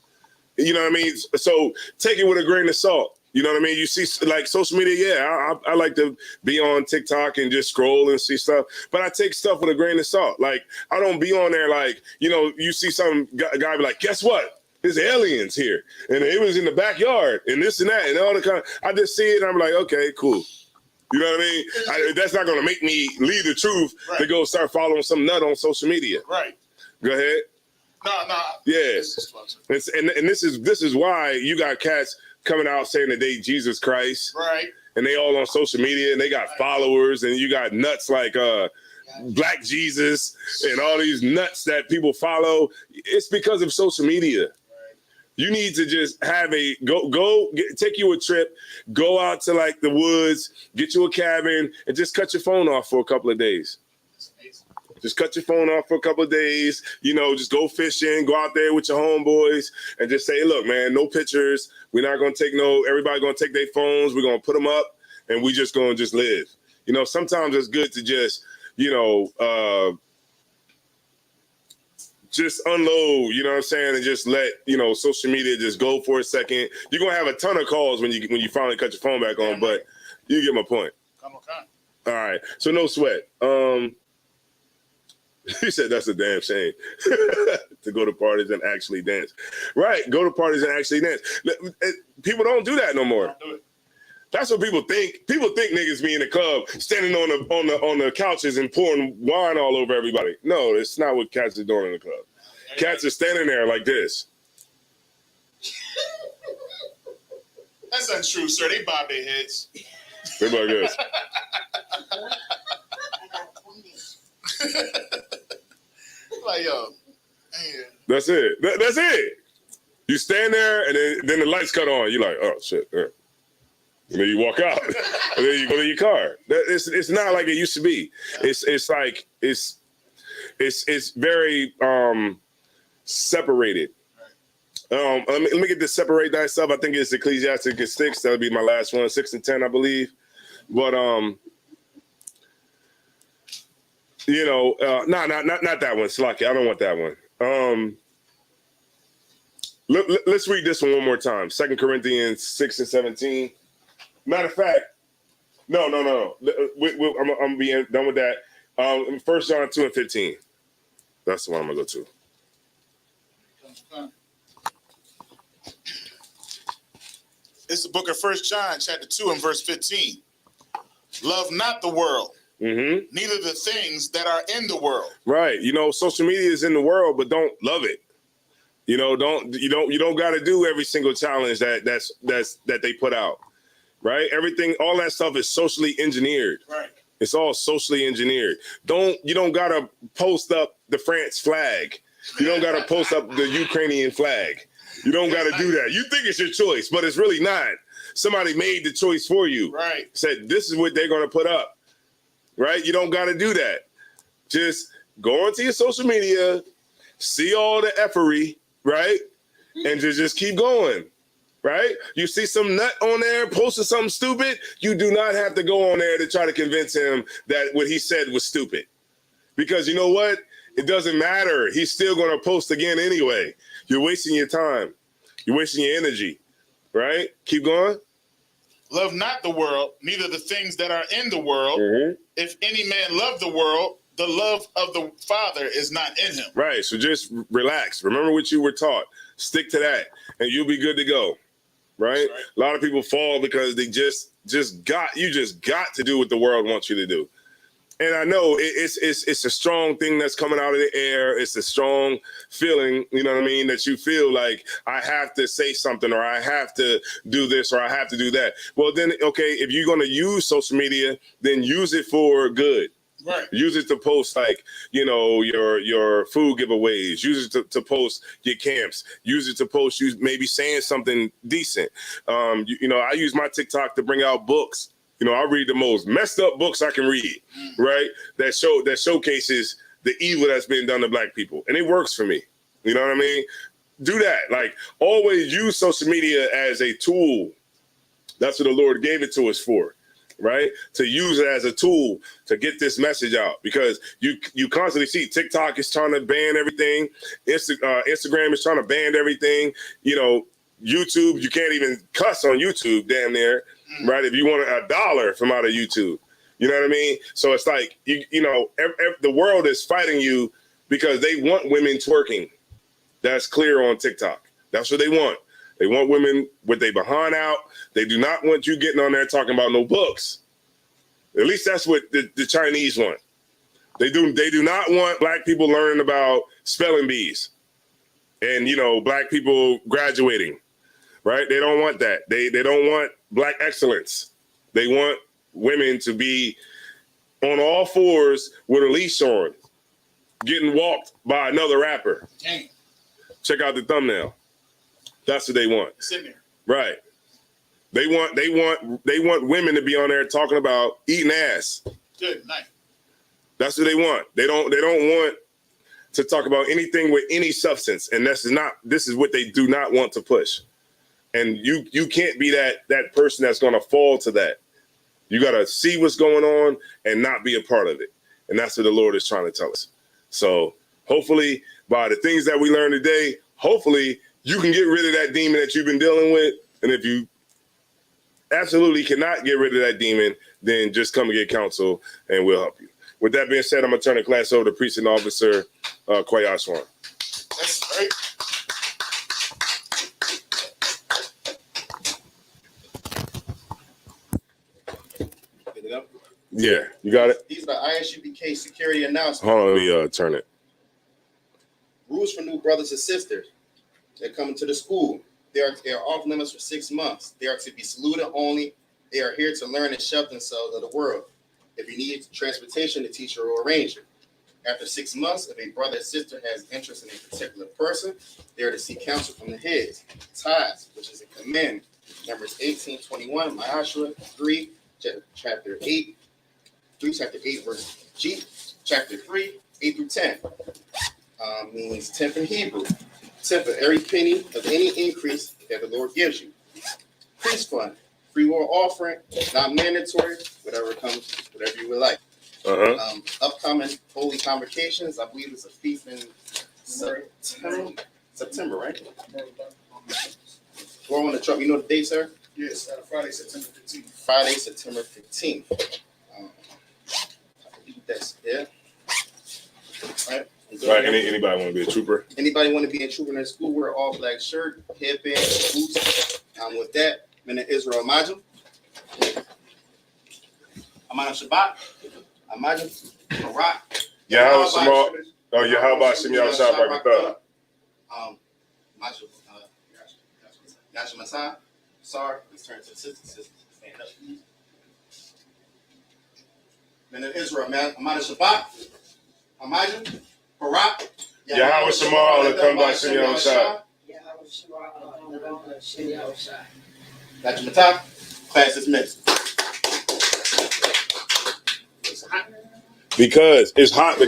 You know what I mean? So take it with a grain of salt. You know what I mean? You see, like social media, yeah, I like to be on TikTok and just scroll and see stuff, but I take stuff with a grain of salt. Like, I don't be on there like, you know, you see some guy be like, guess what? There's aliens here. And it was in the backyard and this and that and all the kind. I just see it and I'm like, okay, cool. You know what I mean? That's not going to make me leave the truth to go start following some nut on social media. Right. Go ahead. No. Yeah. And this is why you got cats coming out saying that they Jesus Christ. Right. And they all on social media and they got followers, and you got nuts like Black Jesus and all these nuts that people follow. It's because of social media. You need to just have take you a trip, go out to like the woods, get you a cabin, and just cut your phone off for a couple of days. Just cut your phone off for a couple of days, just go fishing, go out there with your homeboys and just say, look, man, no pictures. We're not going to take everybody going to take their phones. We're going to put them up and we just going to just live. Sometimes it's good to just, just unload, you know what I'm saying? And just let, social media just go for a second. You're going to have a ton of calls when you finally cut your phone back on, but you get my point. All right. So no sweat. He said that's a damn shame to go to parties and actually dance. Right, go to parties and actually dance. People don't do that no more. That's what people think. People think niggas be in the club standing on the couches and pouring wine all over everybody. No, it's not what cats are doing in the club. Cats are standing there like this. That's untrue, sir. They bob their heads. They like this. Like, yo, man. That's it. That's it. You stand there, and then the lights cut on. You're like, oh shit. Yeah. And then you walk out, and then you go to your car. It's not like it used to be. It's like it's very separated. Let me get this separate thyself. I think it's Ecclesiastes 6. That'll be my last one, 6 and 10, I believe. But not that one. Slocky, I don't want that one. Let's read this one more time. 2 Corinthians 6 and 17. Matter of fact, no. I'm being done with that. 1 John 2 and 15. That's the one I'm gonna go to. It's the book of 1 John, chapter 2 and verse 15. Love not the world. Mm-hmm. Neither the things that are in the world. Right. Social media is in the world, but don't love it. You don't got to do every single challenge that they put out. Right. Everything, all that stuff is socially engineered. Right. It's all socially engineered. You don't got to post up the France flag. You don't got to post up the Ukrainian flag. You don't got to do that. You think it's your choice, but it's really not. Somebody made the choice for you. Right. Said this is what they're going to put up. Right? You don't got to do that. Just go onto your social media, see all the effery, right? And just keep going, right? You see some nut on there posting something stupid, you do not have to go on there to try to convince him that what he said was stupid. Because you know what? It doesn't matter. He's still going to post again anyway. You're wasting your time. You're wasting your energy, right? Keep going. Love not the world, neither the things that are in the world. Mm-hmm. If any man love the world, the love of the Father is not in him. Right. So just relax. Remember what you were taught. Stick to that, and you'll be good to go. Right? A lot of people fall because they just got to do what the world wants you to do. And I know it's a strong thing that's coming out of the air. It's a strong feeling, you know what I mean, that you feel like I have to say something, or I have to do this, or I have to do that. Well, then, okay, if you're going to use social media, then use it for good. Right. Use it to post your food giveaways. Use it to post your camps. Use it to post you maybe saying something decent. I use my TikTok to bring out books. I read the most messed up books I can read, right? That showcases the evil that's been done to Black people. And it works for me. You know what I mean? Do that. Like, always use social media as a tool. That's what the Lord gave it to us for, right? To use it as a tool to get this message out. Because you constantly see TikTok is trying to ban everything. Instagram is trying to ban everything. YouTube, you can't even cuss on YouTube, damn near. Right, if you want $1 from out of YouTube, you know what I mean. So it's like the world is fighting you because they want women twerking. That's clear on TikTok. That's what they want. They want women with their behind out. They do not want you getting on there talking about no books. At least that's what the Chinese want. They do not want black people learning about spelling bees and, you know, black people graduating, right? They don't want that. They don't want black excellence. They want women to be on all fours with a leash on, getting walked by another rapper. Dang. Check out the thumbnail. That's what they want. It's in there. Right. They want women to be on there talking about eating ass. Good night. That's what they want. They don't want to talk about anything with any substance. And this is what they do not want to push. And you can't be that person that's gonna fall to that. You gotta see what's going on and not be a part of it. And that's what the Lord is trying to tell us. So hopefully by the things that we learned today, hopefully you can get rid of that demon that you've been dealing with. And if you absolutely cannot get rid of that demon, then just come and get counsel and we'll help you. With that being said, I'm going to turn the class over to Precinct Officer Quay Swan. That's right. Get it up? Yeah, you got it? These are the ISUPK security announcements. Hold on, let me turn it. Rules for new brothers and sisters that come into the school. They are off limits for 6 months. They are to be saluted only. They are here to learn and shelter themselves of the world. If you need transportation, the teacher will arrange it. After 6 months, if a brother or sister has interest in a particular person, they are to seek counsel from the heads. Ties, which is a command. Numbers 18:21, Joshua 3, chapter 8, verse G, chapter 3, 8 through 10. Means 10th in Hebrew. 10th of every penny of any increase that the Lord gives you. Priest fund, free will offering, not mandatory, whatever comes, whatever you would like. Upcoming holy convocations, I believe it's a feast in September, right? We're on the truck. You know the date, sir? Yes, Friday, September 15th. Friday, September 15th. I believe that's it. Right. Anybody want to be a trooper? Anybody want to be a trooper in their school? Wear all black shirt, headband, boots. With that, Minna Israel Majum. Amana Shabbat. Amajum. Barak. Yeah, how about oh yeah, how about Shimmy Al Shah Barakatah? Majum. Yasha Masai. Sorry, let's turn to the sisters. Stand up. Minna Israel, Amana Shabbat. Amajum. Barak. Yahweh Shema, let come by Shimmy Al Shah. Dr. Matak, class dismissed. Because it's hot because